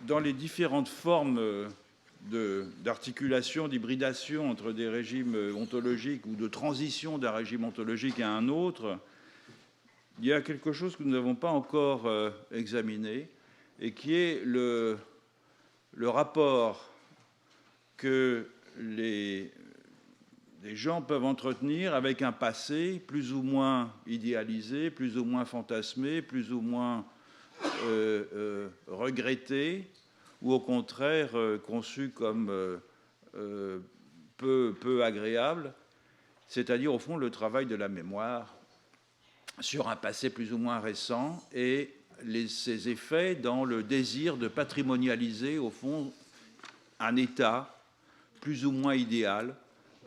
dans les différentes formes d'articulation, d'hybridation entre des régimes ontologiques ou de transition d'un régime ontologique à un autre, il y a quelque chose que nous n'avons pas encore examiné et qui est le rapport que les gens peuvent entretenir avec un passé plus ou moins idéalisé, plus ou moins fantasmé, plus ou moins regretté, ou au contraire conçu comme peu agréable, c'est-à-dire au fond le travail de la mémoire sur un passé plus ou moins récent et ses effets dans le désir de patrimonialiser au fond un État plus ou moins idéal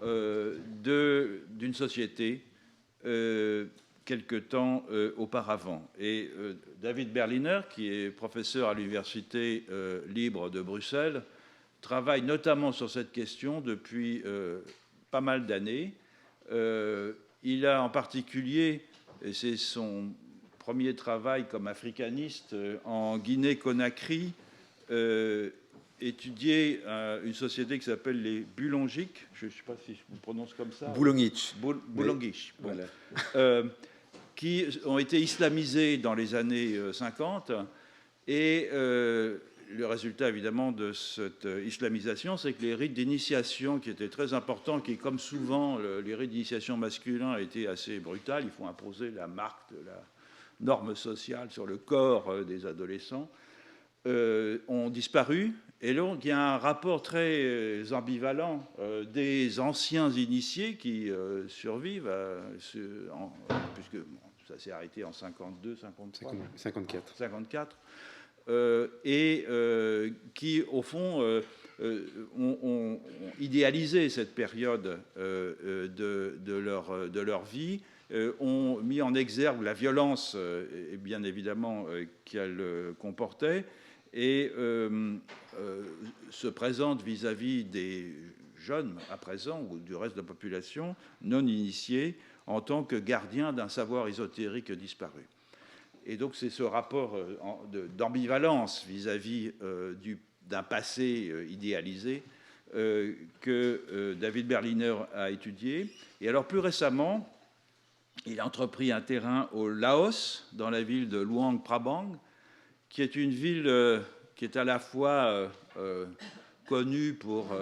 d'une société quelque temps auparavant. Et David Berliner, qui est professeur à l'Université libre de Bruxelles, travaille notamment sur cette question depuis pas mal d'années. Il a en particulier, et c'est son premier travail comme africaniste en Guinée-Conakry, étudié une société qui s'appelle les Bulongiques, je ne sais pas si je vous prononce comme ça. Boulongiques. Boulongiques. Bon. Voilà. Qui ont été islamisés dans les années 50. Et le résultat, évidemment, de cette islamisation, c'est que les rites d'initiation, qui étaient très importants, qui, comme souvent, les rites d'initiation masculins étaient assez brutaux, il faut imposer la marque de la norme sociale sur le corps des adolescents, ont disparu. Et donc, il y a un rapport très ambivalent des anciens initiés qui survivent, puisque ça s'est arrêté en 52, 53, 54, et qui, au fond, ont idéalisé cette période de leur vie, ont mis en exergue la violence, bien évidemment, qu'elle comportait, et se présente vis-à-vis des jeunes à présent ou du reste de la population non initiée en tant que gardien d'un savoir ésotérique disparu. Et donc c'est ce rapport d'ambivalence vis-à-vis d'un passé idéalisé que David Berliner a étudié. Et alors plus récemment, il a entrepris un terrain au Laos, dans la ville de Luang Prabang, qui est une ville qui est à la fois connue pour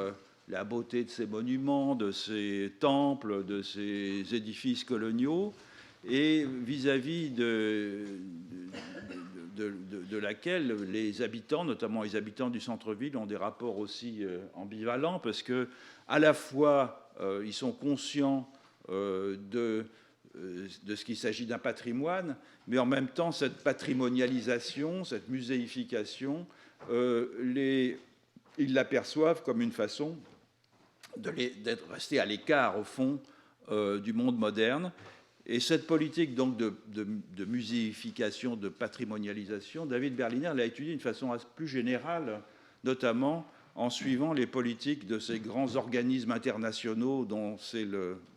la beauté de ses monuments, de ses temples, de ses édifices coloniaux, et vis-à-vis de laquelle les habitants, notamment les habitants du centre-ville, ont des rapports aussi ambivalents, parce que à la fois ils sont conscients de ce qu'il s'agit d'un patrimoine, mais en même temps, cette patrimonialisation, cette muséification, ils l'aperçoivent comme une façon d'être restés à l'écart, au fond, du monde moderne. Et cette politique donc de muséification, de patrimonialisation, David Berliner l'a étudiée d'une façon plus générale, notamment en suivant les politiques de ces grands organismes internationaux dont c'est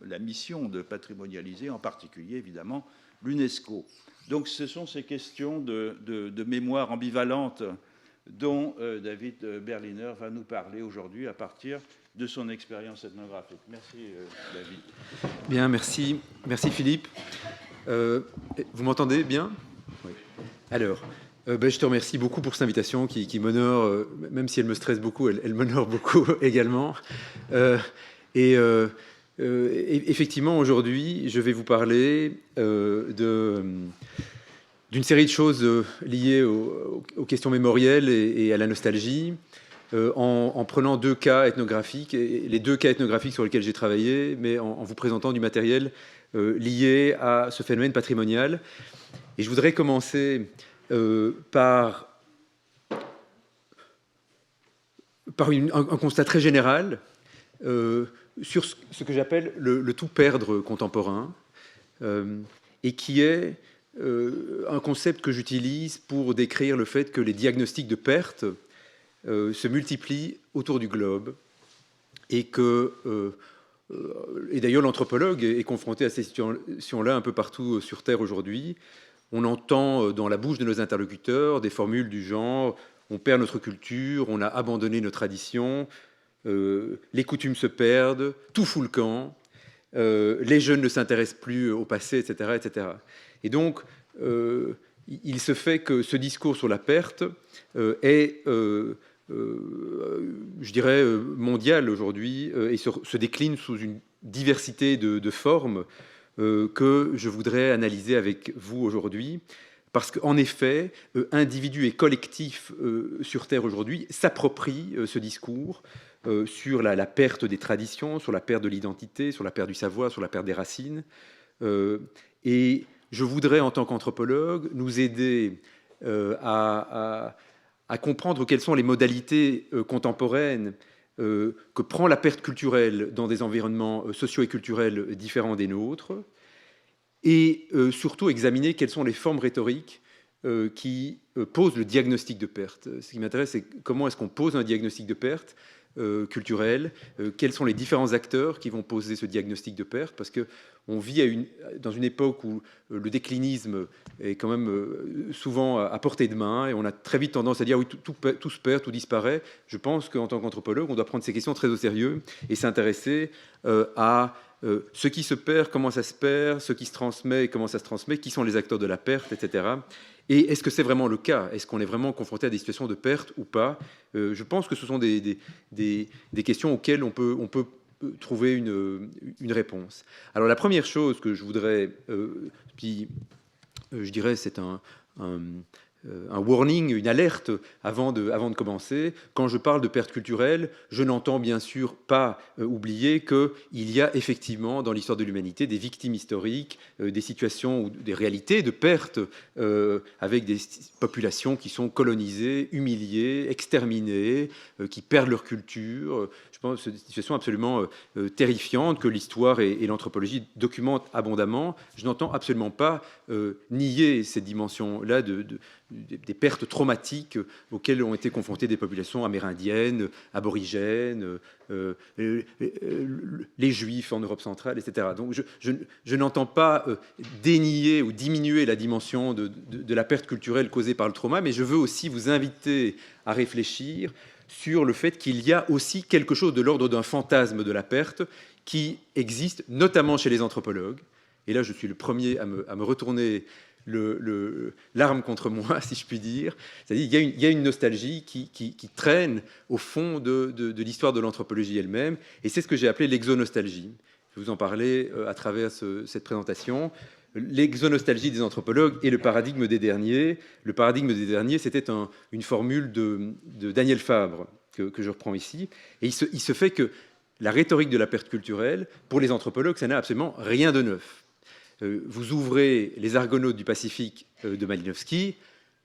la mission de patrimonialiser, en particulier, évidemment, l'UNESCO. Donc ce sont ces questions de mémoire ambivalente dont David Berliner va nous parler aujourd'hui à partir de son expérience ethnographique. Merci, David. Bien, merci. Merci, Philippe. Vous m'entendez bien? Oui. Alors, je te remercie beaucoup pour cette invitation qui m'honore, même si elle me stresse beaucoup, elle m'honore beaucoup également. Effectivement, aujourd'hui, je vais vous parler d'une série de choses liées aux questions mémorielles et à la nostalgie, en prenant deux cas ethnographiques, les deux cas ethnographiques sur lesquels j'ai travaillé, mais en vous présentant du matériel lié à ce phénomène patrimonial. Et je voudrais commencer par un constat très général sur ce que j'appelle le tout perdre contemporain, et qui est un concept que j'utilise pour décrire le fait que les diagnostics de perte se multiplient autour du globe, et d'ailleurs l'anthropologue est confronté à ces situations-là un peu partout sur Terre aujourd'hui. On entend dans la bouche de nos interlocuteurs des formules du genre on perd notre culture, on a abandonné nos traditions, les coutumes se perdent, tout fout le camp, les jeunes ne s'intéressent plus au passé, etc., etc. Et donc, il se fait que ce discours sur la perte est, je dirais, mondial aujourd'hui et se décline sous une diversité de formes que je voudrais analyser avec vous aujourd'hui. Parce qu'en effet, individus et collectifs sur Terre aujourd'hui s'approprient ce discours sur la perte des traditions, sur la perte de l'identité, sur la perte du savoir, sur la perte des racines. Et je voudrais, en tant qu'anthropologue, nous aider à comprendre quelles sont les modalités contemporaines que prend la perte culturelle dans des environnements socio et culturels différents des nôtres, et surtout examiner quelles sont les formes rhétoriques qui posent le diagnostic de perte. Ce qui m'intéresse, c'est comment est-ce qu'on pose un diagnostic de perte culturelle, quels sont les différents acteurs qui vont poser ce diagnostic de perte, parce qu'on vit dans une époque où le déclinisme est quand même souvent à portée de main, et on a très vite tendance à dire oui, tout se perd, tout disparaît. Je pense qu'en tant qu'anthropologue, on doit prendre ces questions très au sérieux et s'intéresser à ce qui se perd, comment ça se perd, ce qui se transmet, comment ça se transmet, qui sont les acteurs de la perte, etc. Et est-ce que c'est vraiment le cas? Est-ce qu'on est vraiment confronté à des situations de perte ou pas? Je pense que ce sont des questions auxquelles on peut trouver une réponse. Alors la première chose que je voudrais, puis je dirais c'est un warning, une alerte avant de commencer. Quand je parle de perte culturelle, je n'entends bien sûr pas oublier qu'il y a effectivement dans l'histoire de l'humanité des victimes historiques, des situations ou des réalités de perte avec des populations qui sont colonisées, humiliées, exterminées, qui perdent leur culture. Je pense que c'est une situation absolument terrifiante que l'histoire et l'anthropologie documentent abondamment. Je n'entends absolument pas nier cette dimension-là des pertes traumatiques auxquelles ont été confrontées des populations amérindiennes, aborigènes, les juifs en Europe centrale, etc. Donc je n'entends pas dénier ou diminuer la dimension de la perte culturelle causée par le trauma, mais je veux aussi vous inviter à réfléchir sur le fait qu'il y a aussi quelque chose de l'ordre d'un fantasme de la perte qui existe, notamment chez les anthropologues. Et là, je suis le premier à me retourner l'arme contre moi, si je puis dire. C'est-à-dire qu'il y a une nostalgie qui traîne au fond de l'histoire de l'anthropologie elle-même, et c'est ce que j'ai appelé l'exonostalgie. Je vais vous en parler à travers cette présentation. L'exonostalgie des anthropologues et le paradigme des derniers. Le paradigme des derniers, c'était une formule de Daniel Fabre que je reprends ici, et il se fait que la rhétorique de la perte culturelle, pour les anthropologues, ça n'a absolument rien de neuf. Vous ouvrez Les Argonautes du Pacifique de Malinowski,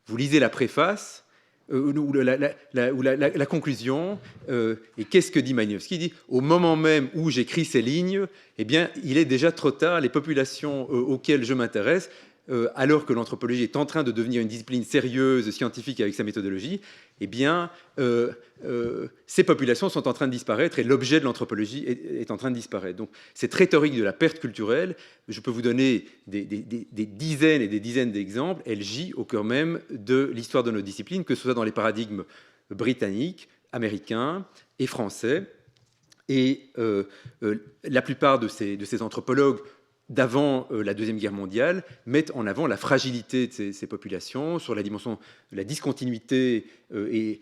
vous lisez la préface ou la conclusion, et qu'est-ce que dit Malinowski? Il dit « Au moment même où j'écris ces lignes, eh bien, il est déjà trop tard, les populations auxquelles je m'intéresse, alors que l'anthropologie est en train de devenir une discipline sérieuse, scientifique avec sa méthodologie, eh bien, ces populations sont en train de disparaître et l'objet de l'anthropologie est en train de disparaître. » Donc, cette rhétorique de la perte culturelle, je peux vous donner des dizaines et des dizaines d'exemples, elle gît au cœur même de l'histoire de nos disciplines, que ce soit dans les paradigmes britanniques, américains et français. Et la plupart de ces anthropologues d'avant la Deuxième Guerre mondiale mettent en avant la fragilité de ces populations, sur la dimension de la discontinuité et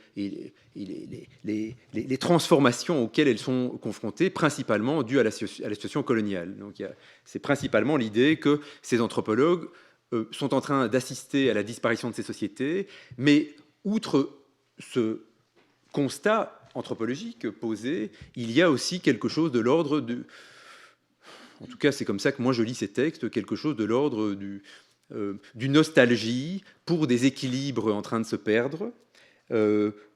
les transformations auxquelles elles sont confrontées, principalement dues à la situation coloniale. Donc c'est principalement l'idée que ces anthropologues sont en train d'assister à la disparition de ces sociétés, mais outre ce constat anthropologique posé, il y a aussi quelque chose de l'ordre du... En tout cas, c'est comme ça que moi je lis ces textes, quelque chose de l'ordre d'une nostalgie pour des équilibres en train de se perdre,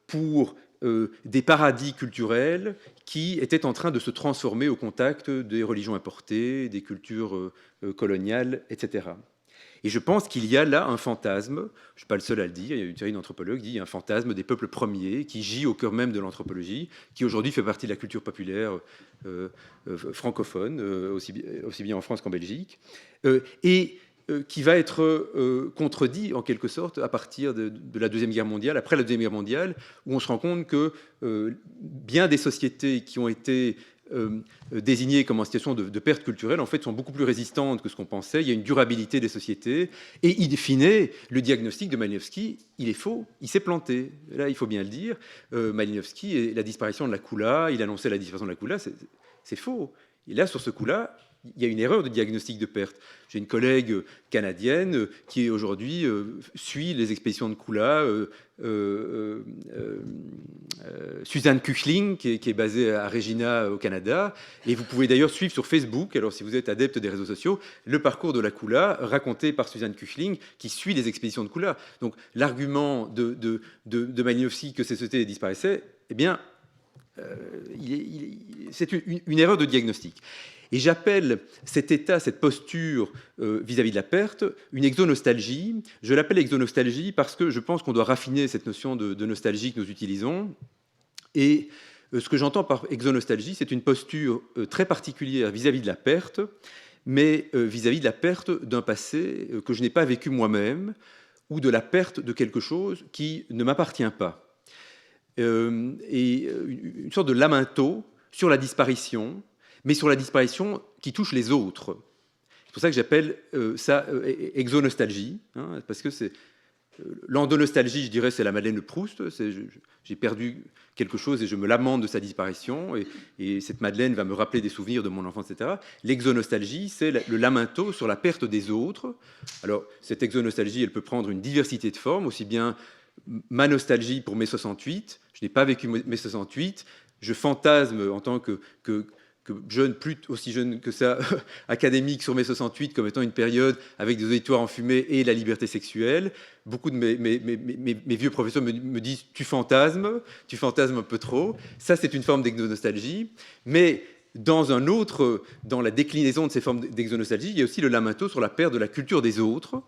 pour des paradis culturels qui étaient en train de se transformer au contact des religions importées, des cultures coloniales, etc. Et je pense qu'il y a là un fantasme, je ne suis pas le seul à le dire, il y a une série d'anthropologues qui dit qu'il y a un fantasme des peuples premiers qui gît au cœur même de l'anthropologie, qui aujourd'hui fait partie de la culture populaire francophone, aussi bien en France qu'en Belgique. Et qui va être contredit en quelque sorte à partir de la Deuxième Guerre mondiale, après la Deuxième Guerre mondiale, où on se rend compte que bien des sociétés qui ont été désignées comme en situation de perte culturelle, en fait, sont beaucoup plus résistantes que ce qu'on pensait. Il y a une durabilité des sociétés. Et in fine, le diagnostic de Malinowski, il est faux. Il s'est planté. Là, il faut bien le dire. Malinowski et la disparition de la Kula, il annonçait la disparition de la Kula, c'est faux. Et là, sur ce coup-là, il y a une erreur de diagnostic de perte. J'ai une collègue canadienne qui aujourd'hui suit les expéditions de Kula, Suzanne Kuchling, qui est basée à Regina au Canada. Et vous pouvez d'ailleurs suivre sur Facebook, alors si vous êtes adepte des réseaux sociaux, le parcours de la Kula raconté par Suzanne Kuchling, qui suit les expéditions de Kula. Donc l'argument de Malinowski que ces sociétés disparaissaient, eh bien, c'est une erreur de diagnostic. Et j'appelle cet état, cette posture vis-à-vis de la perte, une exonostalgie. Je l'appelle exonostalgie parce que je pense qu'on doit raffiner cette notion de nostalgie que nous utilisons. Et ce que j'entends par exonostalgie, c'est une posture très particulière vis-à-vis de la perte, mais vis-à-vis de la perte d'un passé que je n'ai pas vécu moi-même, ou de la perte de quelque chose qui ne m'appartient pas. Et une sorte de lamento sur la disparition, mais sur la disparition qui touche les autres. C'est pour ça que j'appelle ça exonostalgie, hein, parce que c'est l'endonostalgie, je dirais, c'est la Madeleine de Proust. J'ai perdu quelque chose et je me lamente de sa disparition, et cette Madeleine va me rappeler des souvenirs de mon enfance, etc. L'exonostalgie, c'est le lamento sur la perte des autres. Alors, cette exonostalgie, elle peut prendre une diversité de formes, aussi bien ma nostalgie pour mai 68, je n'ai pas vécu mai 68, je fantasme en tant que jeune, plus aussi jeune que ça, académique sur mai 68 comme étant une période avec des auditoires enfumés et la liberté sexuelle. Beaucoup de mes vieux professeurs me disent « tu fantasmes un peu trop ». Ça, c'est une forme d'exonostalgie. Mais dans la déclinaison de ces formes d'exonostalgie, il y a aussi le lamento sur la perte de la culture des autres,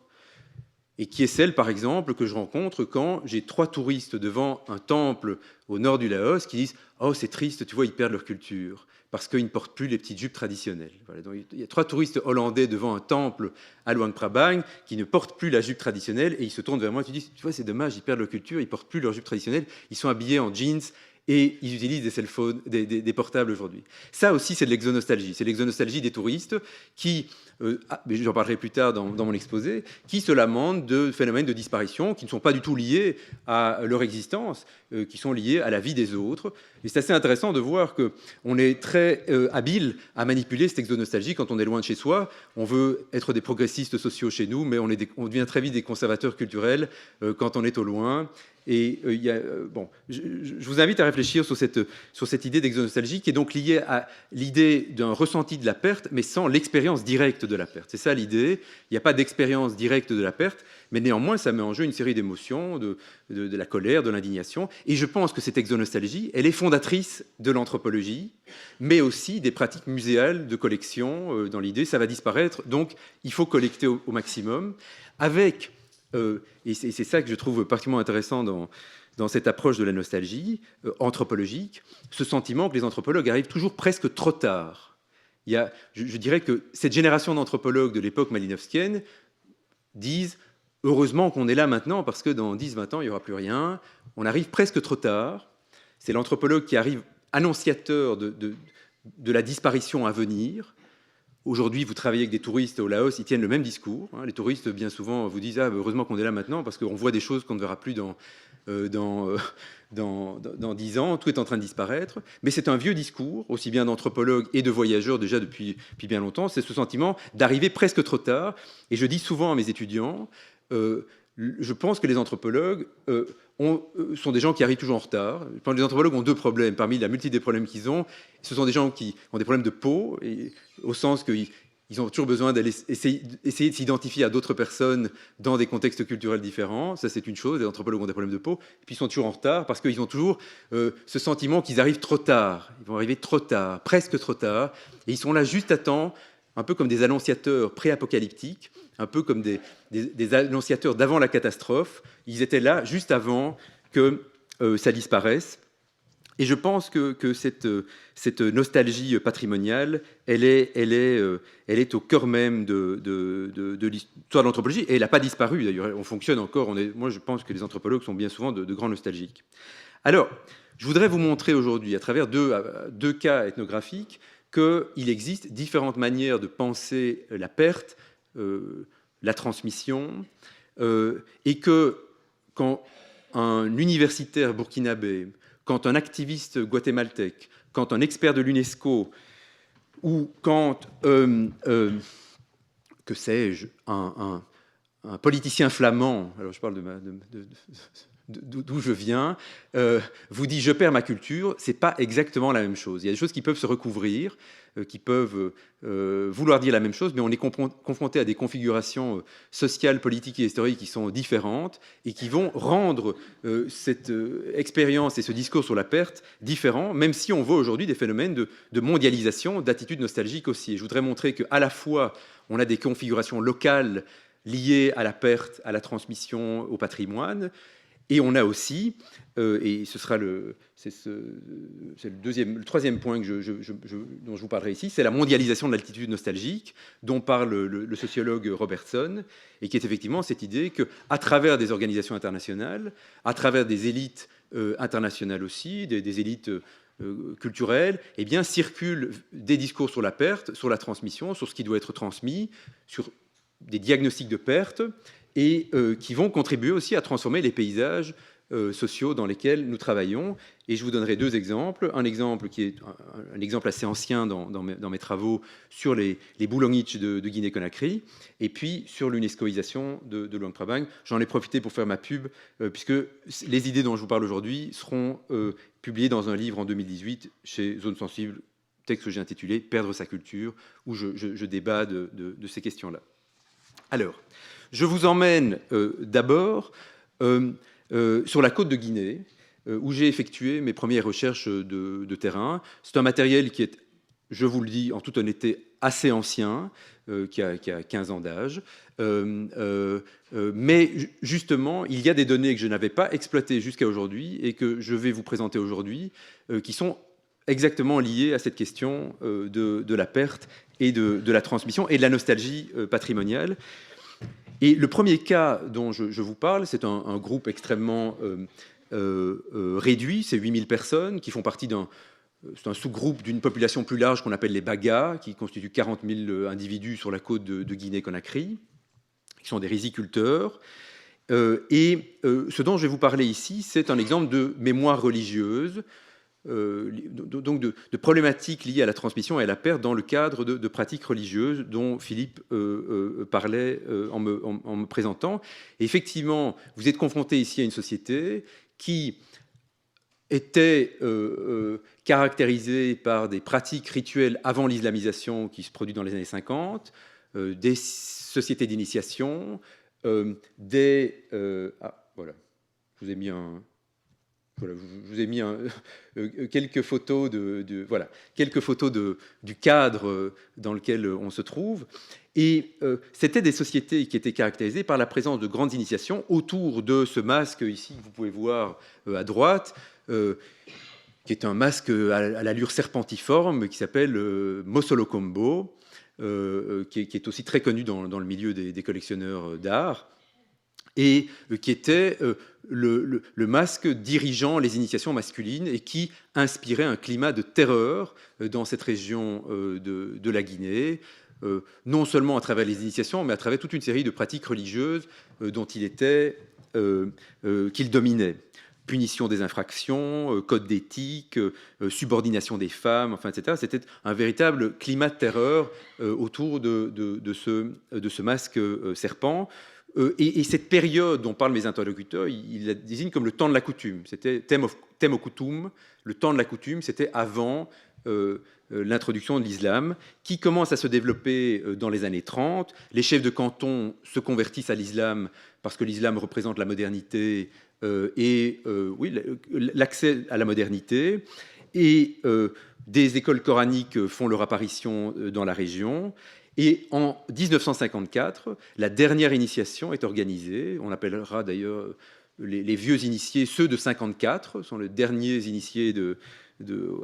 et qui est celle, par exemple, que je rencontre quand j'ai 3 touristes devant un temple au nord du Laos qui disent « Oh, c'est triste, tu vois, ils perdent leur culture ». Parce qu'ils ne portent plus les petites jupes traditionnelles. Voilà, donc il y a 3 touristes hollandais devant un temple à Luang Prabang qui ne portent plus la jupe traditionnelle, et ils se tournent vers moi et ils disent, tu vois, c'est dommage, ils perdent leur culture, ils ne portent plus leur jupe traditionnelle, ils sont habillés en jeans et ils utilisent des cellphones, des portables aujourd'hui. Ça aussi, c'est de l'exonostalgie. C'est l'exonostalgie des touristes qui, j'en parlerai plus tard dans mon exposé, qui se lamentent de phénomènes de disparition qui ne sont pas du tout liés à leur existence, qui sont liés à la vie des autres. Et c'est assez intéressant de voir qu'on est très habile à manipuler cette exonostalgie quand on est loin de chez soi. On veut être des progressistes sociaux chez nous, mais on devient très vite des conservateurs culturels quand on est au loin. Et je vous invite à réfléchir sur cette idée d'exonostalgie qui est donc liée à l'idée d'un ressenti de la perte, mais sans l'expérience directe de la perte. C'est ça l'idée. Il n'y a pas d'expérience directe de la perte, mais néanmoins, ça met en jeu une série d'émotions, de la colère, de l'indignation. Et je pense que cette exonostalgie, elle est fondatrice de l'anthropologie, mais aussi des pratiques muséales de collection. Dans l'idée, ça va disparaître, donc il faut collecter au maximum, avec... et c'est ça que je trouve particulièrement intéressant dans cette approche de la nostalgie anthropologique, ce sentiment que les anthropologues arrivent toujours presque trop tard. Je dirais que cette génération d'anthropologues de l'époque malinowskienne disent « heureusement qu'on est là maintenant, parce que dans 10-20 ans, il n'y aura plus rien. On arrive presque trop tard. » C'est l'anthropologue qui arrive annonciateur de la disparition à venir. Aujourd'hui, vous travaillez avec des touristes au Laos, ils tiennent le même discours. Les touristes, bien souvent, vous disent « Ah, heureusement qu'on est là maintenant, parce qu'on voit des choses qu'on ne verra plus dans 10 ans, tout est en train de disparaître. » Mais c'est un vieux discours, aussi bien d'anthropologues et de voyageurs déjà depuis bien longtemps. C'est ce sentiment d'arriver presque trop tard. Et je dis souvent à mes étudiants, je pense que les anthropologues sont des gens qui arrivent toujours en retard. Je pense que les anthropologues ont 2 problèmes. Parmi la multitude des problèmes qu'ils ont, ce sont des gens qui ont des problèmes de peau, au sens qu'ils ont toujours besoin d'aller essayer de s'identifier à d'autres personnes dans des contextes culturels différents. Ça, c'est une chose. Les anthropologues ont des problèmes de peau. Et puis, ils sont toujours en retard parce qu'ils ont toujours ce sentiment qu'ils arrivent trop tard. Ils vont arriver trop tard, presque trop tard. Et ils sont là juste à temps, un peu comme des annonciateurs pré-apocalyptiques, un peu comme des annonciateurs d'avant la catastrophe. Ils étaient là juste avant que ça disparaisse. Et je pense que cette nostalgie patrimoniale, elle est au cœur même de l'histoire de l'anthropologie. Et elle n'a pas disparu, d'ailleurs. On fonctionne encore. Moi, je pense que les anthropologues sont bien souvent de grands nostalgiques. Alors, je voudrais vous montrer aujourd'hui, à travers deux cas ethnographiques, qu'il existe différentes manières de penser la perte, la transmission, et que quand un universitaire burkinabé, quand un activiste guatémaltèque, quand un expert de l'UNESCO, ou quand, que sais-je, un politicien flamand, alors je parle d'où je viens, vous dit « je perds ma culture », c'est pas exactement la même chose. Il y a des choses qui peuvent se recouvrir, qui peuvent vouloir dire la même chose, mais on est confronté à des configurations sociales, politiques et historiques qui sont différentes et qui vont rendre cette expérience et ce discours sur la perte différents, même si on voit aujourd'hui des phénomènes de mondialisation, d'attitude nostalgique aussi. Et je voudrais montrer qu'à la fois, on a des configurations locales liées à la perte, à la transmission, au patrimoine, et on a aussi, et ce sera le troisième point dont je vous parlerai ici, c'est la mondialisation de l'attitude nostalgique dont parle le sociologue Robertson, et qui est effectivement cette idée qu'à travers des organisations internationales, à travers des élites internationales aussi, des élites culturelles, eh bien, circulent des discours sur la perte, sur la transmission, sur ce qui doit être transmis, sur des diagnostics de perte, et qui vont contribuer aussi à transformer les paysages sociaux dans lesquels nous travaillons. Et je vous donnerai deux exemples. Un exemple qui est un exemple assez ancien dans mes travaux sur les Boulongitch de Guinée-Conakry, et puis sur l'UNESCOisation de Luang Prabang. J'en ai profité pour faire ma pub, puisque les idées dont je vous parle aujourd'hui seront publiées dans un livre en 2018 chez Zone Sensible, texte que j'ai intitulé « Perdre sa culture », où je débat de ces questions-là. Alors, je vous emmène d'abord sur la côte de Guinée, où j'ai effectué mes premières recherches de terrain. C'est un matériel qui est, je vous le dis en toute honnêteté, assez ancien, qui a 15 ans d'âge. Mais justement, il y a des données que je n'avais pas exploitées jusqu'à aujourd'hui et que je vais vous présenter aujourd'hui, qui sont exactement liées à cette question de la perte et de la transmission et de la nostalgie patrimoniale. Et le premier cas dont je vous parle, c'est un groupe extrêmement réduit, c'est 8000 personnes qui font partie c'est un sous-groupe d'une population plus large qu'on appelle les Bagas, qui constitue 40 000 individus sur la côte de Guinée-Conakry, qui sont des riziculteurs. Ce dont je vais vous parler ici, c'est un exemple de mémoire religieuse, donc de problématiques liées à la transmission et à la perte dans le cadre de pratiques religieuses dont Philippe parlait en me présentant. Et effectivement, vous êtes confronté ici à une société qui était caractérisée par des pratiques rituelles avant l'islamisation qui se produit dans les années 50, des sociétés d'initiation, voilà, je vous ai mis quelques photos, quelques photos du cadre dans lequel on se trouve. Et c'était des sociétés qui étaient caractérisées par la présence de grandes initiations autour de ce masque ici que vous pouvez voir à droite, qui est un masque à l'allure serpentiforme qui s'appelle Mosolokombo, qui est aussi très connu dans le milieu des collectionneurs d'art, et qui était le masque dirigeant les initiations masculines et qui inspirait un climat de terreur dans cette région de la Guinée, non seulement à travers les initiations, mais à travers toute une série de pratiques religieuses dont qu'il dominait. Punition des infractions, code d'éthique, subordination des femmes, enfin, etc. C'était un véritable climat de terreur autour de ce masque serpent. Et cette période dont parlent mes interlocuteurs, ils la désignent comme le temps de la coutume. C'était Temokutum, le temps de la coutume, c'était avant l'introduction de l'islam, qui commence à se développer dans les années 30. Les chefs de canton se convertissent à l'islam parce que l'islam représente la modernité l'accès à la modernité. Et des écoles coraniques font leur apparition dans la région. Et en 1954, la dernière initiation est organisée. On appellera d'ailleurs les vieux initiés, ceux de 54, sont les derniers initiés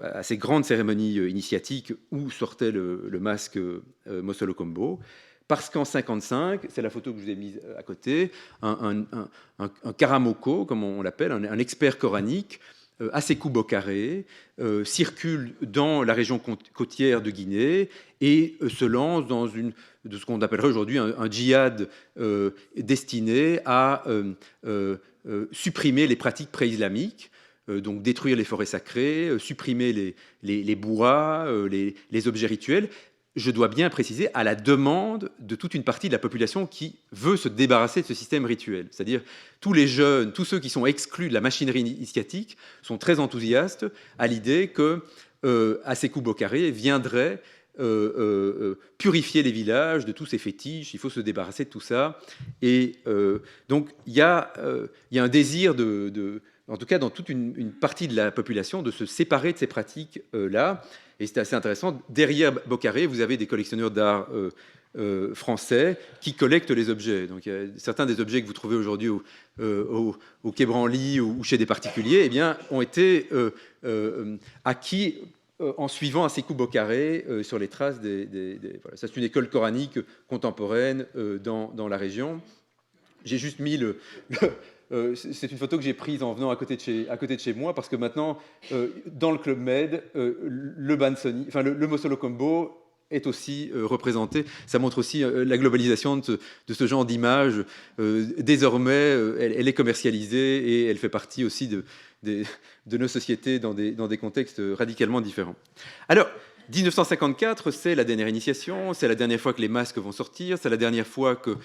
à ces grandes cérémonies initiatiques où sortait le masque Mosolo Combo. Parce qu'en 55, c'est la photo que je vous ai mise à côté, un karamoko, comme on l'appelle, un expert coranique, Assekou Bokaré, circule dans la région côtière de Guinée et se lance dans de ce qu'on appellerait aujourd'hui un djihad destiné à supprimer les pratiques pré-islamiques, donc détruire les forêts sacrées, supprimer les bois, les objets rituels. Je dois bien préciser, à la demande de toute une partie de la population qui veut se débarrasser de ce système rituel. C'est-à-dire tous les jeunes, tous ceux qui sont exclus de la machinerie initiatique sont très enthousiastes à l'idée que Assekou Bokaré viendrait purifier les villages de tous ces fétiches, il faut se débarrasser de tout ça. Et donc il y a un désir en tout cas dans toute une partie de la population, de se séparer de ces pratiques-là. Et c'est assez intéressant. Derrière Bokaré, vous avez des collectionneurs d'art français qui collectent les objets. Donc, certains des objets que vous trouvez aujourd'hui au Quai Branly ou chez des particuliers, eh bien, ont été acquis en suivant Assekou Bokaré sur les traces voilà. Ça, c'est une école coranique contemporaine dans la région. J'ai juste mis c'est une photo que j'ai prise en venant à côté de chez moi, parce que maintenant, dans le Club Med, le Mosolo Combo est aussi représenté. Ça montre aussi la globalisation de ce genre d'image. Désormais, elle est commercialisée et elle fait partie aussi de nos sociétés dans des contextes radicalement différents. Alors, 1954, c'est la dernière initiation, c'est la dernière fois que les masques vont sortir, c'est la dernière fois que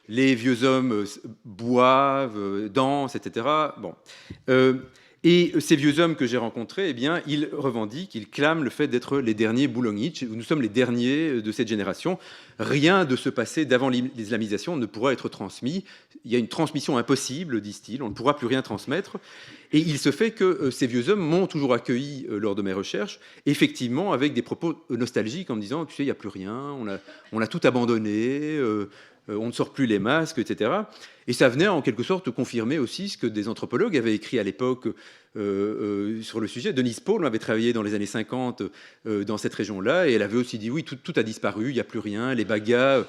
les vieux hommes boivent, dansent, etc. Bon. Et ces vieux hommes que j'ai rencontrés, eh bien, ils revendiquent, ils clament le fait d'être les derniers Boulonitch. Nous sommes les derniers de cette génération. Rien de ce passé d'avant l'islamisation ne pourra être transmis. Il y a une transmission impossible, disent-ils. On ne pourra plus rien transmettre. Et il se fait que ces vieux hommes m'ont toujours accueilli lors de mes recherches, effectivement, avec des propos nostalgiques en me disant, tu sais, il n'y a plus rien, on a tout abandonné, on ne sort plus les masques, etc. Et ça venait en quelque sorte confirmer aussi ce que des anthropologues avaient écrit à l'époque sur le sujet. Denise Paul avait travaillé dans les années 50 dans cette région-là, et elle avait aussi dit, oui, tout a disparu, il n'y a plus rien, les Bagas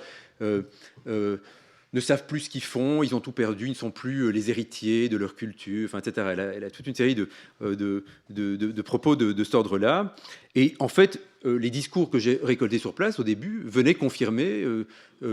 ne savent plus ce qu'ils font, ils ont tout perdu, ils ne sont plus les héritiers de leur culture, enfin, etc. Elle a toute une série de propos de cet ordre-là. Et en fait, les discours que j'ai récoltés sur place au début venaient confirmer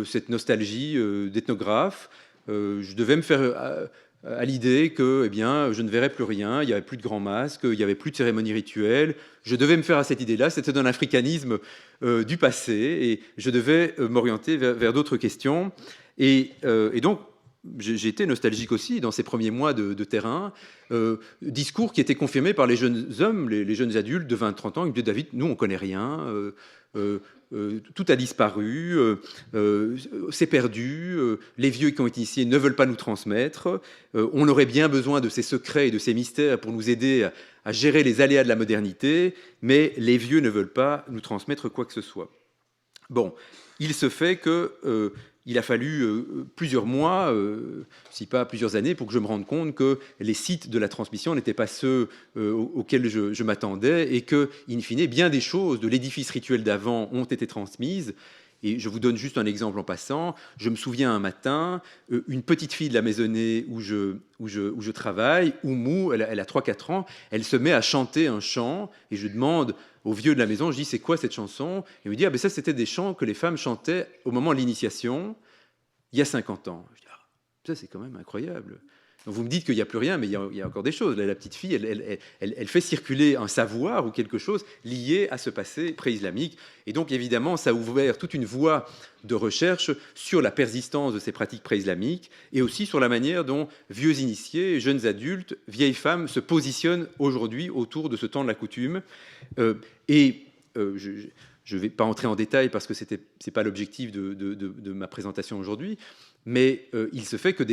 cette nostalgie d'ethnographe. Je devais me faire à l'idée que eh bien, je ne verrais plus rien, il n'y avait plus de grands masques, il n'y avait plus de cérémonies rituelles. Je devais me faire à cette idée-là, c'était d'un africanisme du passé, et je devais m'orienter vers d'autres questions. Et donc, j'ai été nostalgique aussi dans ces premiers mois de terrain, discours qui étaient confirmés par les jeunes hommes, les jeunes adultes de 20-30 ans, qui me disaient, David, nous on ne connaît rien, tout a disparu, c'est perdu, les vieux qui ont été initiés ne veulent pas nous transmettre, on aurait bien besoin de ces secrets et de ces mystères pour nous aider à gérer les aléas de la modernité, mais les vieux ne veulent pas nous transmettre quoi que ce soit. Bon, il se fait que... il a fallu plusieurs mois, si pas plusieurs années, pour que je me rende compte que les sites de la transmission n'étaient pas ceux auxquels je m'attendais, et que, in fine, bien des choses de l'édifice rituel d'avant ont été transmises. Et je vous donne juste un exemple en passant. Je me souviens un matin, une petite fille de la maisonnée où je travaille, Oumou, elle a 3-4 ans, elle se met à chanter un chant, et je demande au vieux de la maison, je dis, c'est quoi cette chanson? Il me dit, ah ben ça, c'était des chants que les femmes chantaient au moment de l'initiation, il y a 50 ans. Je dis, ah, ça, c'est quand même incroyable. Donc vous me dites qu'il n'y a plus rien, mais il y a encore des choses. Là, la petite fille, elle fait circuler un savoir ou quelque chose lié à ce passé pré-islamique. Et donc, évidemment, ça a ouvert toute une voie de recherche sur la persistance de ces pratiques pré-islamiques, et aussi sur la manière dont vieux initiés, jeunes adultes, vieilles femmes se positionnent aujourd'hui autour de ce temps de la coutume. Je ne vais pas entrer en détail parce que ce n'est pas l'objectif de ma présentation aujourd'hui, mais il se fait que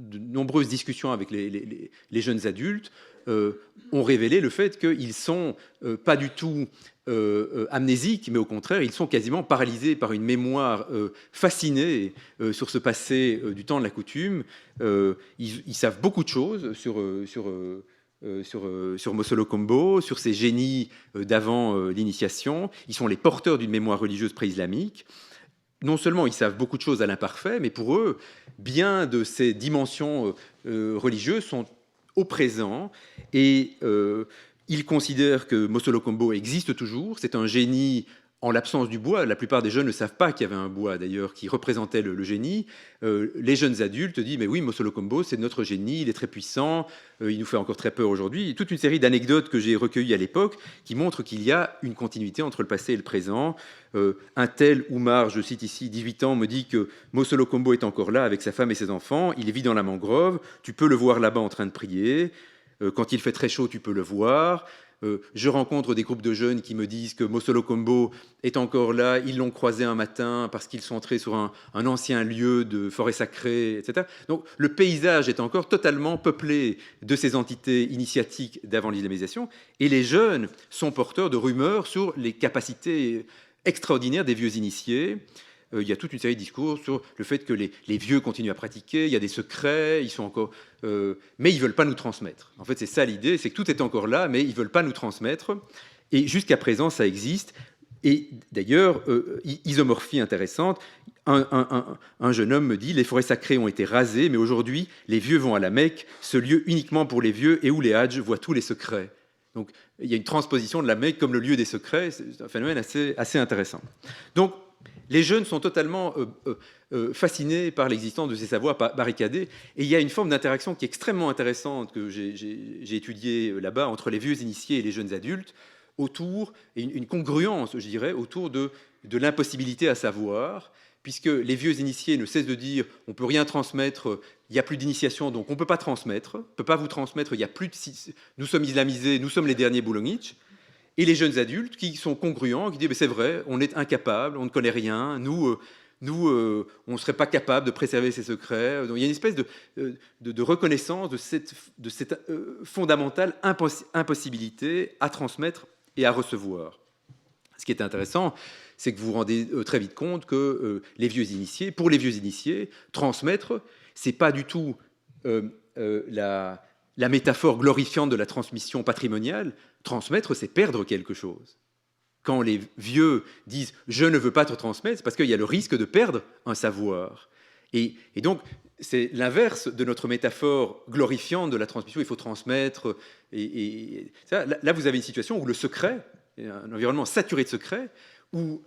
de nombreuses discussions avec les jeunes adultes ont révélé le fait qu'ils ne sont pas du tout amnésiques, mais au contraire, ils sont quasiment paralysés par une mémoire fascinée sur ce passé du temps de la coutume. Ils savent beaucoup de choses sur Mosolo Combo, sur ces génies d'avant l'initiation. Ils sont les porteurs d'une mémoire religieuse pré-islamique. Non seulement ils savent beaucoup de choses à l'imparfait, mais pour eux, bien de ces dimensions religieuses sont au présent, et ils considèrent que Mosolo Combo existe toujours. C'est un génie en l'absence du bois. La plupart des jeunes ne savent pas qu'il y avait un bois, d'ailleurs, qui représentait le génie. Les jeunes adultes disent, mais oui, Mosolo Combo, c'est notre génie, il est très puissant, il nous fait encore très peur aujourd'hui. Toute une série d'anecdotes que j'ai recueillies à l'époque qui montrent qu'il y a une continuité entre le passé et le présent. Un tel Oumar, je cite ici, 18 ans, me dit que Mosolo Combo est encore là avec sa femme et ses enfants. Il vit dans la mangrove. Tu peux le voir là-bas en train de prier. Quand il fait très chaud, tu peux le voir. Je rencontre des groupes de jeunes qui me disent que Mosolo Combo est encore là. Ils l'ont croisé un matin parce qu'ils sont entrés sur un ancien lieu de forêt sacrée, etc. Donc le paysage est encore totalement peuplé de ces entités initiatiques d'avant l'islamisation. Et les jeunes sont porteurs de rumeurs sur les capacités extraordinaires des vieux initiés. Il y a toute une série de discours sur le fait que les vieux continuent à pratiquer, il y a des secrets, ils sont encore, mais ils ne veulent pas nous transmettre. En fait, c'est ça l'idée, c'est que tout est encore là, mais ils ne veulent pas nous transmettre. Et jusqu'à présent, ça existe. Et d'ailleurs, isomorphie intéressante, un jeune homme me dit, les forêts sacrées ont été rasées, mais aujourd'hui, les vieux vont à la Mecque, ce lieu uniquement pour les vieux et où les hadjs voient tous les secrets. Donc, il y a une transposition de la Mecque comme le lieu des secrets. C'est un phénomène assez intéressant. Donc, les jeunes sont totalement fascinés par l'existence de ces savoirs barricadés. Et il y a une forme d'interaction qui est extrêmement intéressante que j'ai étudiée là-bas entre les vieux initiés et les jeunes adultes, autour, et une congruence, je dirais, autour de l'impossibilité à savoir, puisque les vieux initiés ne cessent de dire on ne peut rien transmettre, il n'y a plus d'initiation, donc on ne peut pas transmettre, on ne peut pas vous transmettre, il y a plus de, nous sommes islamisés, nous sommes les derniers bouloniches. Et les jeunes adultes qui sont congruents, qui disent c'est vrai, on est incapable, on ne connaît rien, nous on ne serait pas capable de préserver ces secrets. Donc, il y a une espèce de reconnaissance de cette fondamentale impossibilité à transmettre et à recevoir. Ce qui est intéressant, c'est que vous vous rendez très vite compte que pour les vieux initiés, transmettre, c'est pas du tout la métaphore glorifiante de la transmission patrimoniale. Transmettre, c'est perdre quelque chose. Quand les vieux disent « je ne veux pas te transmettre », c'est parce qu'il y a le risque de perdre un savoir. Et donc, c'est l'inverse de notre métaphore glorifiante de la transmission. Il faut transmettre. Et ça, là, vous avez une situation où le secret, un environnement saturé de secrets, où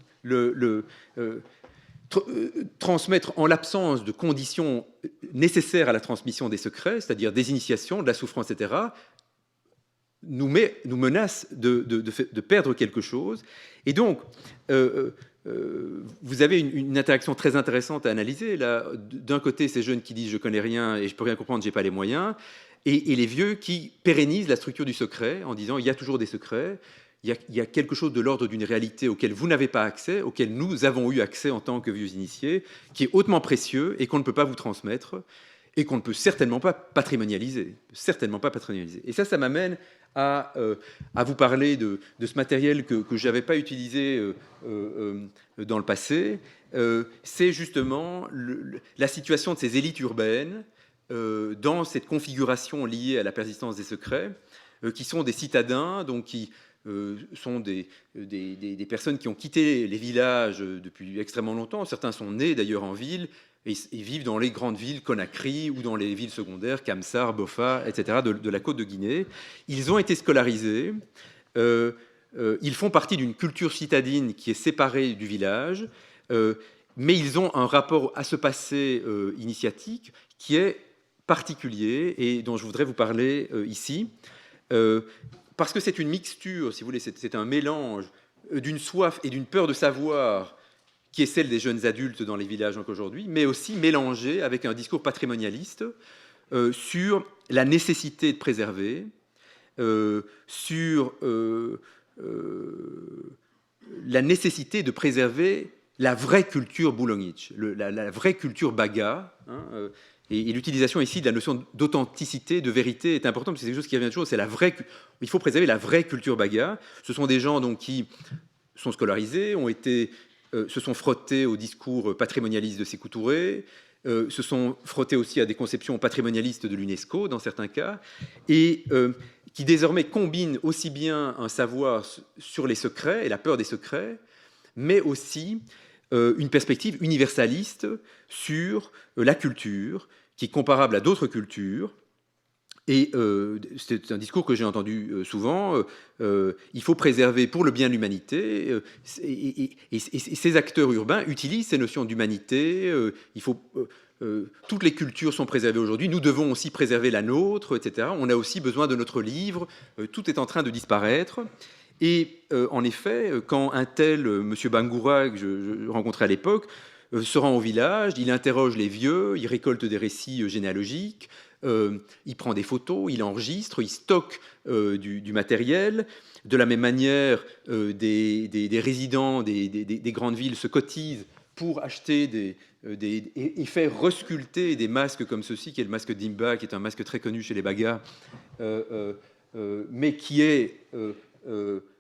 transmettre en l'absence de conditions nécessaires à la transmission des secrets, c'est-à-dire des initiations, de la souffrance, etc., nous menace de perdre quelque chose. Et donc, vous avez une interaction très intéressante à analyser. Là, d'un côté, ces jeunes qui disent « je connais rien et je peux rien comprendre, j'ai pas les moyens », et les vieux qui pérennisent la structure du secret en disant « il y a toujours des secrets ». Il y a quelque chose de l'ordre d'une réalité auquel vous n'avez pas accès, auquel nous avons eu accès en tant que vieux initiés, qui est hautement précieux et qu'on ne peut pas vous transmettre et qu'on ne peut certainement pas patrimonialiser. Certainement pas patrimonialiser. Et ça m'amène à vous parler de ce matériel que je n'avais pas utilisé dans le passé. C'est justement la situation de ces élites urbaines dans cette configuration liée à la persistance des secrets, qui sont des citadins, donc qui sont des personnes qui ont quitté les villages depuis extrêmement longtemps. Certains sont nés d'ailleurs en ville et vivent dans les grandes villes, Conakry, ou dans les villes secondaires, Kamsar, Bofa, etc., de la côte de Guinée. Ils ont été scolarisés. Ils font partie d'une culture citadine qui est séparée du village, mais ils ont un rapport à ce passé initiatique qui est particulier et dont je voudrais vous parler ici. Parce que c'est une mixture, si vous voulez, c'est un mélange d'une soif et d'une peur de savoir qui est celle des jeunes adultes dans les villages aujourd'hui, mais aussi mélangée avec un discours patrimonialiste sur la nécessité de préserver, sur la nécessité de préserver la vraie culture bouloniche, la vraie culture baga. Et l'utilisation ici de la notion d'authenticité, de vérité est importante, parce que c'est quelque chose qui revient toujours, il faut préserver la vraie culture Baga. Ce sont des gens donc, qui sont scolarisés, se sont frottés au discours patrimonialiste de Sékou Touré, se sont frottés aussi à des conceptions patrimonialistes de l'UNESCO, dans certains cas, et qui désormais combinent aussi bien un savoir sur les secrets et la peur des secrets, mais aussi une perspective universaliste sur la culture, qui est comparable à d'autres cultures. Et c'est un discours que j'ai entendu souvent. Il faut préserver pour le bien de l'humanité. Et ces acteurs urbains utilisent ces notions d'humanité. Toutes les cultures sont préservées aujourd'hui. Nous devons aussi préserver la nôtre, etc. On a aussi besoin de notre livre. Tout est en train de disparaître. Et en effet, quand un tel, M. Bangoura, que je rencontrais à l'époque, se rend au village, il interroge les vieux, il récolte des récits généalogiques, il prend des photos, il enregistre, il stocke du matériel. De la même manière, des résidents des grandes villes se cotisent pour acheter et faire resculpter des masques comme ceci, qui est le masque d'Imba, qui est un masque très connu chez les Bagas, mais qui est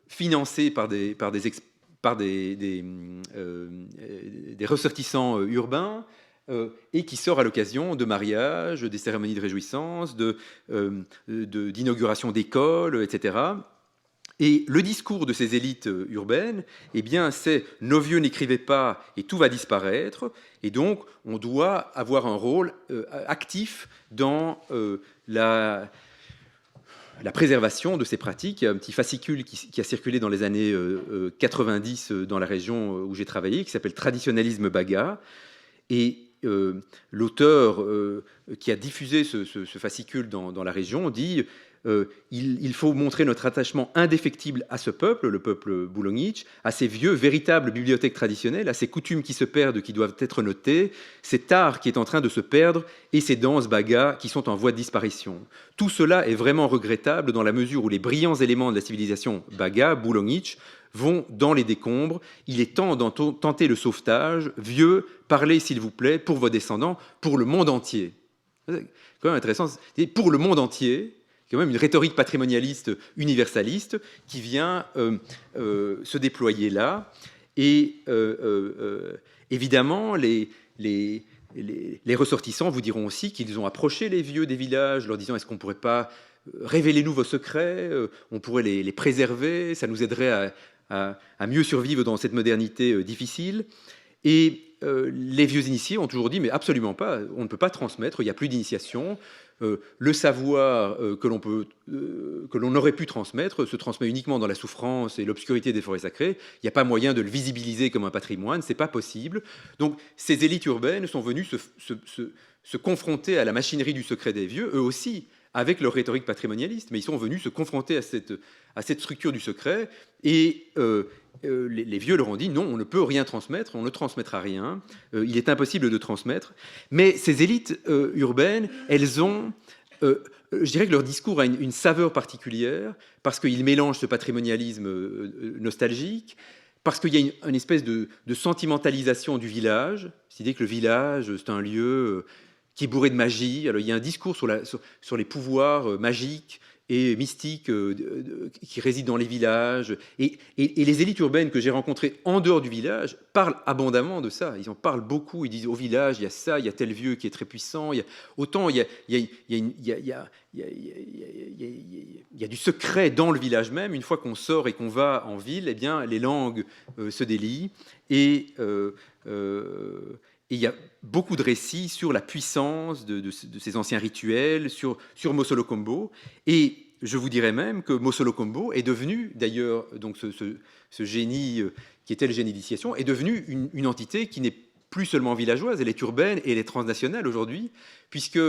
financé par des ressortissants urbains, et qui sort à l'occasion de mariages, des cérémonies de réjouissance, d'inauguration d'écoles, etc. Et le discours de ces élites urbaines, eh bien, c'est « nos vieux n'écrivaient pas et tout va disparaître ». Et donc, on doit avoir un rôle actif dans la préservation de ces pratiques. Il y a un petit fascicule qui a circulé dans les années 90 dans la région où j'ai travaillé, qui s'appelle « Traditionnalisme Baga ». Et l'auteur qui a diffusé ce fascicule dans la région dit il faut montrer notre attachement indéfectible à ce peuple, le peuple boulongiche, à ces vieux, véritables bibliothèques traditionnelles, à ces coutumes qui se perdent, qui doivent être notées, cet art qui est en train de se perdre et ces danses Baga qui sont en voie de disparition. Tout cela est vraiment regrettable dans la mesure où les brillants éléments de la civilisation Baga, boulongiche, vont dans les décombres. Il est temps d'en tenter le sauvetage. Vieux, parlez s'il vous plaît pour vos descendants, pour le monde entier. C'est quand même intéressant. Pour le monde entier, quand même une rhétorique patrimonialiste universaliste qui vient se déployer là. Et évidemment, les ressortissants vous diront aussi qu'ils ont approché les vieux des villages, leur disant est-ce qu'on ne pourrait pas révéler-nous vos secrets, on pourrait les préserver, ça nous aiderait à mieux survivre dans cette modernité difficile. Et les vieux initiés ont toujours dit mais absolument pas, on ne peut pas transmettre, il n'y a plus d'initiation. Le savoir que l'on aurait pu transmettre se transmet uniquement dans la souffrance et l'obscurité des forêts sacrées. Il n'y a pas moyen de le visibiliser comme un patrimoine, c'est pas possible. Donc ces élites urbaines sont venues se confronter à la machinerie du secret des vieux, eux aussi, avec leur rhétorique patrimonialiste, mais ils sont venus se confronter à cette structure du secret, et les vieux leur ont dit non, on ne peut rien transmettre, on ne transmettra rien, il est impossible de transmettre. Mais ces élites urbaines, elles ont, je dirais que leur discours a une saveur particulière, parce qu'ils mélangent ce patrimonialisme nostalgique, parce qu'il y a une espèce de sentimentalisation du village, c'est-à-dire que le village, c'est un lieu qui est bourré de magie. Alors, il y a un discours sur les pouvoirs magiques et mystiques qui résident dans les villages. Et les élites urbaines que j'ai rencontrées en dehors du village parlent abondamment de ça. Ils en parlent beaucoup. Ils disent au village, il y a ça, il y a tel vieux qui est très puissant. Autant il y a du secret dans le village même. Une fois qu'on sort et qu'on va en ville, eh bien, les langues se délient. Et il y a beaucoup de récits sur la puissance de ces anciens rituels, sur Mosolo Combo. Et je vous dirais même que Mosolo Combo est devenu, d'ailleurs, donc ce génie qui était le génie d'initiation, est devenu une entité qui n'est plus seulement villageoise, elle est urbaine et elle est transnationale aujourd'hui, puisque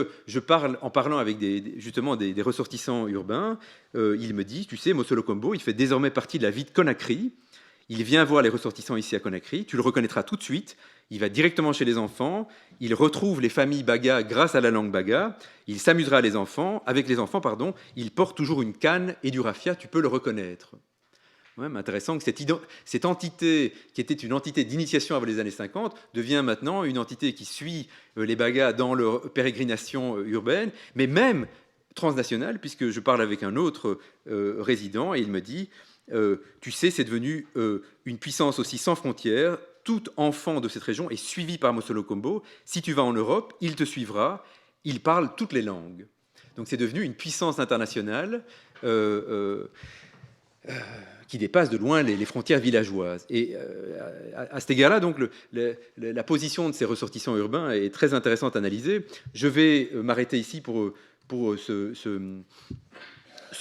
en parlant avec justement des ressortissants urbains, ils me disent, tu sais, Mosolo Combo, il fait désormais partie de la vie de Conakry. Il vient voir les ressortissants ici à Conakry, tu le reconnaîtras tout de suite. Il va directement chez les enfants, il retrouve les familles Baga grâce à la langue Baga, il s'amusera avec les enfants, il porte toujours une canne et du raffia, tu peux le reconnaître. quand même intéressant que cette entité, qui était une entité d'initiation avant les années 50, devient maintenant une entité qui suit les Bagas dans leur pérégrination urbaine, mais même transnationale, puisque je parle avec un autre résident, et il me dit, tu sais, c'est devenu une puissance aussi sans frontières. Tout enfant de cette région est suivi par Mosolo Combo. Si tu vas en Europe, il te suivra. Il parle toutes les langues. Donc c'est devenu une puissance internationale qui dépasse de loin les frontières villageoises. Et à cet égard-là, donc, la position de ces ressortissants urbains est très intéressante à analyser. Je vais m'arrêter ici pour ce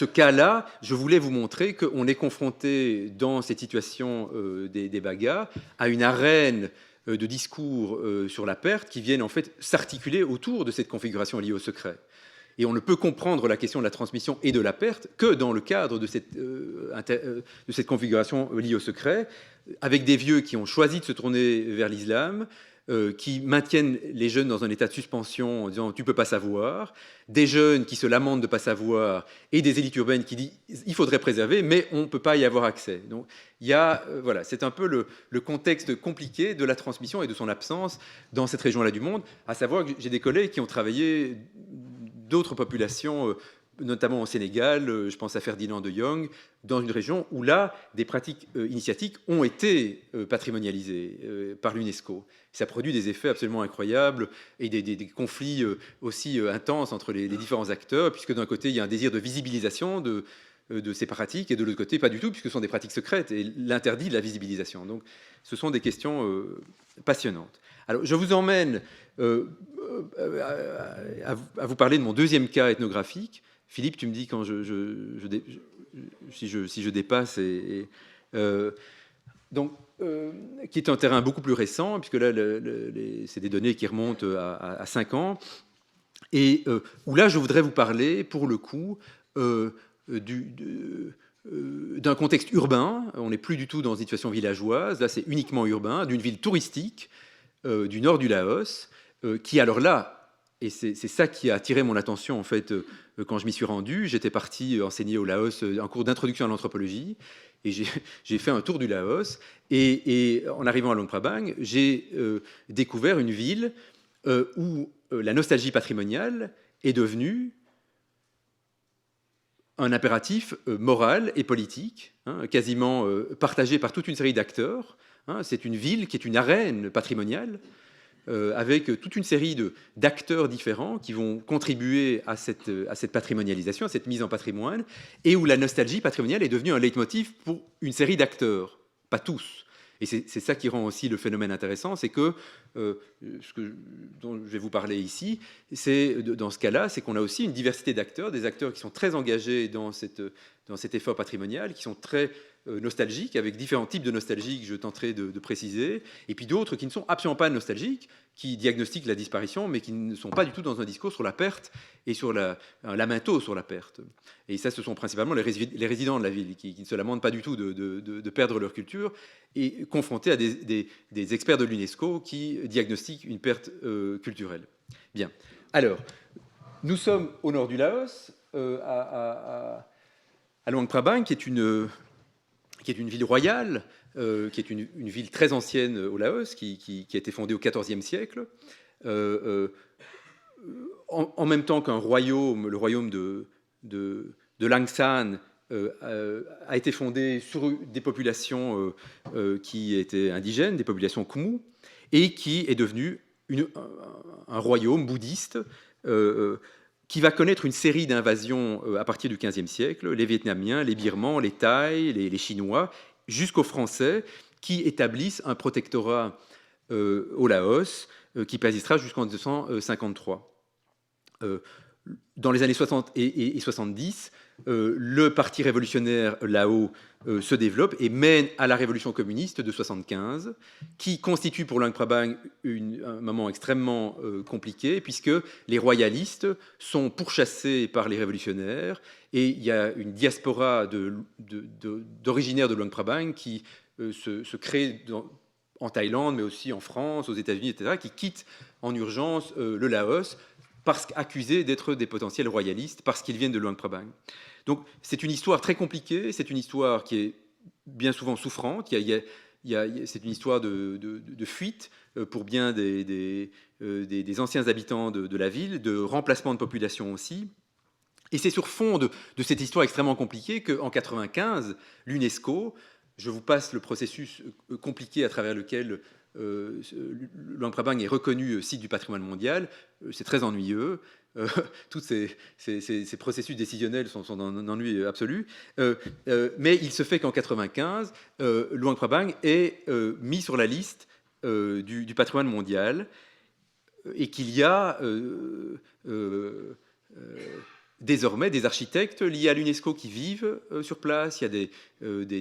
cas-là. Je voulais vous montrer qu'on est confronté dans cette situation des Bagas à une arène de discours sur la perte qui viennent en fait s'articuler autour de cette configuration liée au secret. Et on ne peut comprendre la question de la transmission et de la perte que dans le cadre de cette configuration liée au secret, avec des vieux qui ont choisi de se tourner vers l'islam, qui maintiennent les jeunes dans un état de suspension en disant « tu ne peux pas savoir », des jeunes qui se lamentent de ne pas savoir, et des élites urbaines qui disent « il faudrait préserver, mais on ne peut pas y avoir accès ». Donc il y a, voilà, c'est un peu le contexte compliqué de la transmission et de son absence dans cette région-là du monde, à savoir que j'ai des collègues qui ont travaillé d'autres populations, notamment au Sénégal, je pense à Ferdinand de Jong, dans une région où là, des pratiques initiatiques ont été patrimonialisées par l'UNESCO. Ça produit des effets absolument incroyables et des conflits aussi intenses entre les différents acteurs, puisque d'un côté, il y a un désir de visibilisation de ces pratiques, et de l'autre côté, pas du tout, puisque ce sont des pratiques secrètes, et l'interdit de la visibilisation. Donc, ce sont des questions passionnantes. Alors, je vous emmène à vous parler de mon deuxième cas ethnographique. Philippe, tu me dis quand si je dépasse. Donc, qui est un terrain beaucoup plus récent, puisque là, c'est des données qui remontent à 5 ans, et où là, je voudrais vous parler, pour le coup, d'un contexte urbain. On n'est plus du tout dans une situation villageoise, là, c'est uniquement urbain, d'une ville touristique du nord du Laos, qui, alors là, et c'est ça qui a attiré mon attention, en fait, quand je m'y suis rendu. J'étais parti enseigner au Laos un cours d'introduction à l'anthropologie, et j'ai fait un tour du Laos, et en arrivant à Luang Prabang, j'ai découvert une ville où la nostalgie patrimoniale est devenue un impératif moral et politique, hein, quasiment partagé par toute une série d'acteurs. Hein. C'est une ville qui est une arène patrimoniale, avec toute une série d'acteurs différents qui vont contribuer à cette patrimonialisation, à cette mise en patrimoine, et où la nostalgie patrimoniale est devenue un leitmotiv pour une série d'acteurs, pas tous. Et c'est ça qui rend aussi le phénomène intéressant, c'est que dont je vais vous parler ici, dans ce cas-là, c'est qu'on a aussi une diversité d'acteurs, des acteurs qui sont très engagés dans cet effort patrimonial, qui sont très nostalgiques, avec différents types de nostalgie que je tenterai de préciser, et puis d'autres qui ne sont absolument pas nostalgiques, qui diagnostiquent la disparition, mais qui ne sont pas du tout dans un discours sur la perte et sur un lamento sur la perte. Et ça, ce sont principalement les résidents de la ville qui ne se lamentent pas du tout de perdre leur culture, et confrontés à des experts de l'UNESCO qui diagnostiquent une perte culturelle. Bien. Alors, nous sommes au nord du Laos, à Luang Prabang, qui est une ville royale, qui est une ville très ancienne au Laos, qui a été fondée au XIVe siècle, en même temps qu'un royaume, le royaume de Langsan, a été fondé sur des populations qui étaient indigènes, des populations Khmu, et qui est devenu un royaume bouddhiste qui va connaître une série d'invasions à partir du XVe siècle, les Vietnamiens, les Birmans, les Thaïs, les Chinois, jusqu'aux Français, qui établissent un protectorat au Laos, qui persistera jusqu'en 1953. Dans les années 60 et 70, le parti révolutionnaire Lao se développe et mène à la révolution communiste de 75, qui constitue pour Luang Prabang un moment extrêmement compliqué, puisque les royalistes sont pourchassés par les révolutionnaires, et il y a une diaspora d'originaires de Luang Prabang qui se crée en Thaïlande, mais aussi en France, aux États-Unis, etc., qui quittent en urgence le Laos, accusés d'être des potentiels royalistes, parce qu'ils viennent de Luang Prabang. Donc c'est une histoire très compliquée, c'est une histoire qui est bien souvent souffrante. C'est une histoire de fuite pour bien des anciens habitants de la ville, de remplacement de population aussi. Et c'est sur fond de cette histoire extrêmement compliquée qu'en 1995, l'UNESCO, je vous passe le processus compliqué à travers lequel Luang Prabang est reconnu site du patrimoine mondial. C'est très ennuyeux. Tous ces processus décisionnels sont d'un ennui absolu. Mais il se fait qu'en 1995, Luang Prabang est mis sur la liste du patrimoine mondial et qu'il y a désormais des architectes liés à l'UNESCO qui vivent sur place, il y a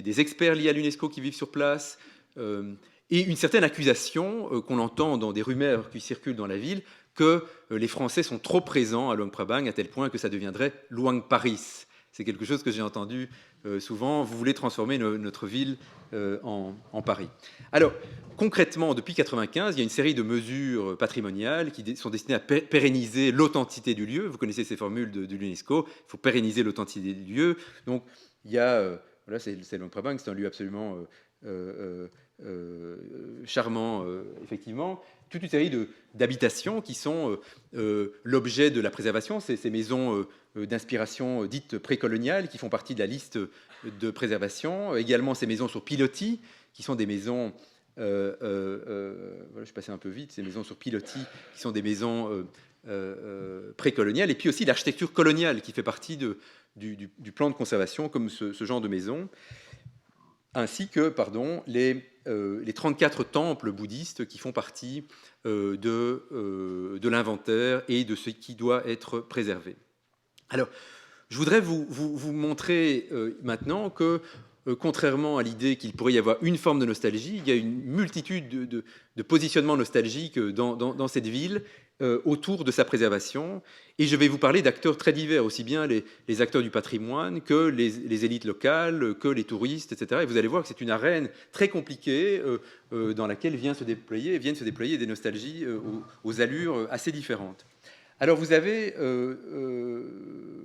des experts liés à l'UNESCO qui vivent sur place, et une certaine accusation qu'on entend dans des rumeurs qui circulent dans la ville, que les Français sont trop présents à Luang Prabang à tel point que ça deviendrait Luang Paris. C'est quelque chose que j'ai entendu souvent. Vous voulez transformer notre ville en Paris. Alors, concrètement, depuis 1995, il y a une série de mesures patrimoniales qui sont destinées à pérenniser l'authenticité du lieu. Vous connaissez ces formules de l'UNESCO. Il faut pérenniser l'authenticité du lieu. Donc, il y a... voilà, c'est Luang Prabang, c'est un lieu absolument charmant, effectivement. Toute une série d'habitations qui sont l'objet de la préservation. Ces maisons d'inspiration dite précoloniale qui font partie de la liste de préservation. Également ces maisons sur pilotis, qui sont des maisons... voilà, je passais un peu vite. Ces maisons sur pilotis, qui sont des maisons précoloniales. Et puis aussi l'architecture coloniale, qui fait partie du plan de conservation, comme ce genre de maison. Ainsi que les 34 temples bouddhistes qui font partie de l'inventaire et de ce qui doit être préservé. Alors, je voudrais vous montrer maintenant que, contrairement à l'idée qu'il pourrait y avoir une forme de nostalgie, il y a une multitude de positionnements nostalgiques dans cette ville autour de sa préservation. Et je vais vous parler d'acteurs très divers, aussi bien les acteurs du patrimoine que les élites locales, que les touristes, etc. Et vous allez voir que c'est une arène très compliquée dans laquelle viennent se déployer des nostalgies aux allures assez différentes. Alors vous avez,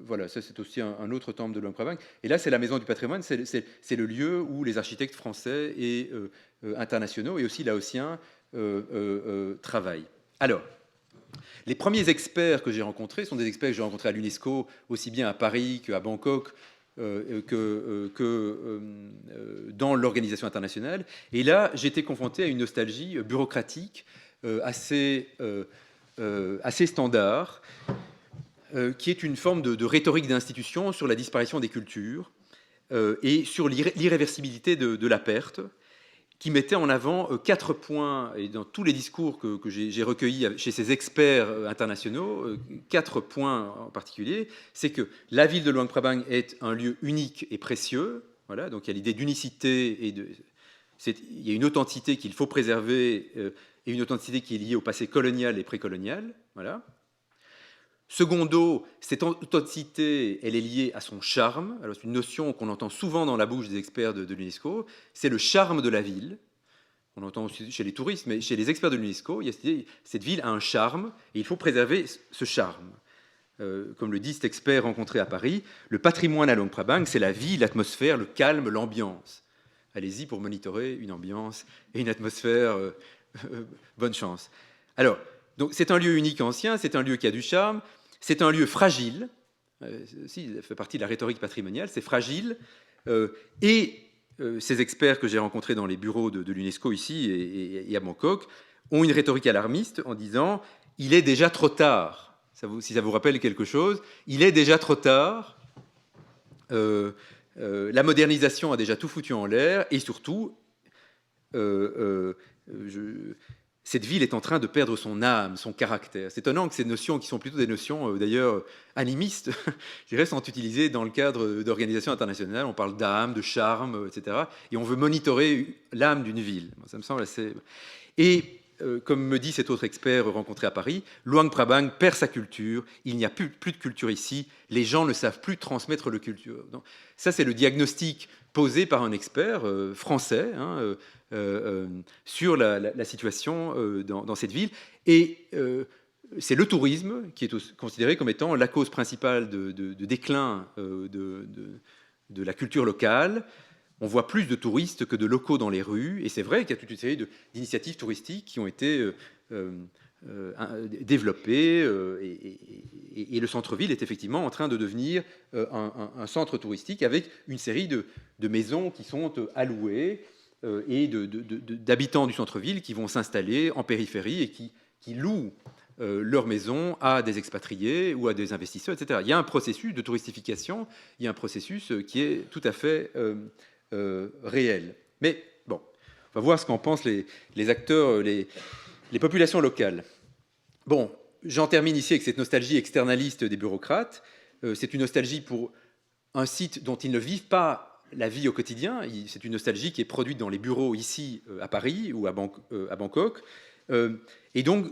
voilà, ça c'est aussi un autre temple de Luang Prabang. Et là c'est la maison du patrimoine, c'est le lieu où les architectes français et internationaux et aussi laotiens travaillent. Alors, les premiers experts que j'ai rencontrés sont des experts que j'ai rencontrés à l'UNESCO, aussi bien à Paris qu'à Bangkok, que dans l'organisation internationale. Et là, j'étais confronté à une nostalgie bureaucratique assez standard, qui est une forme de rhétorique d'institution sur la disparition des cultures et sur l'irréversibilité de la perte, qui mettait en avant 4 points, et dans tous les discours que j'ai recueillis chez ces experts internationaux, 4 points en particulier. C'est que la ville de Luang Prabang est un lieu unique et précieux. Voilà, donc il y a l'idée d'unicité, il y a une authenticité qu'il faut préserver, et une authenticité qui est liée au passé colonial et précolonial. Voilà. Secondo, cette authenticité, elle est liée à son charme. Alors, c'est une notion qu'on entend souvent dans la bouche des experts de l'UNESCO. C'est le charme de la ville. On entend aussi chez les touristes, mais chez les experts de l'UNESCO, il y a cette idée, cette ville a un charme, et il faut préserver ce charme. Comme le dit cet expert rencontré à Paris, le patrimoine à Luang Prabang, c'est la vie, l'atmosphère, le calme, l'ambiance. Allez-y pour monitorer une ambiance et une atmosphère. Bonne chance. Alors, donc, c'est un lieu unique ancien, c'est un lieu qui a du charme. C'est un lieu fragile, ça fait partie de la rhétorique patrimoniale, c'est fragile, et ces experts que j'ai rencontrés dans les bureaux de l'UNESCO ici et à Bangkok ont une rhétorique alarmiste en disant « il est déjà trop tard ». Si ça vous rappelle quelque chose, il est déjà trop tard, la modernisation a déjà tout foutu en l'air, et surtout, cette ville est en train de perdre son âme, son caractère. C'est étonnant que ces notions, qui sont plutôt des notions d'ailleurs animistes, je dirais, sont utilisées dans le cadre d'organisations internationales. On parle d'âme, de charme, etc. Et on veut monitorer l'âme d'une ville. Ça me semble assez... Et comme me dit cet autre expert rencontré à Paris, Luang Prabang perd sa culture, il n'y a plus de culture ici, les gens ne savent plus transmettre le culture. Donc, ça, c'est le diagnostic posé par un expert français, sur la situation dans cette ville. Et c'est le tourisme qui est considéré comme étant la cause principale de déclin de la culture locale. on voit plus de touristes que de locaux dans les rues. Et c'est vrai qu'il y a toute une série d'initiatives touristiques qui ont été développées. Et le centre-ville est effectivement en train de devenir un centre touristique avec une série de maisons qui sont allouées et d'habitants du centre-ville qui vont s'installer en périphérie et qui louent leurs maisons à des expatriés ou à des investisseurs, etc. Il y a un processus de touristification, il y a un processus qui est tout à fait réel. Mais bon, on va voir ce qu'en pensent les acteurs, les populations locales. Bon, j'en termine ici avec cette nostalgie externaliste des bureaucrates. C'est une nostalgie pour un site dont ils ne vivent pas la vie au quotidien. C'est une nostalgie qui est produite dans les bureaux ici à Paris ou à Bangkok. Et donc,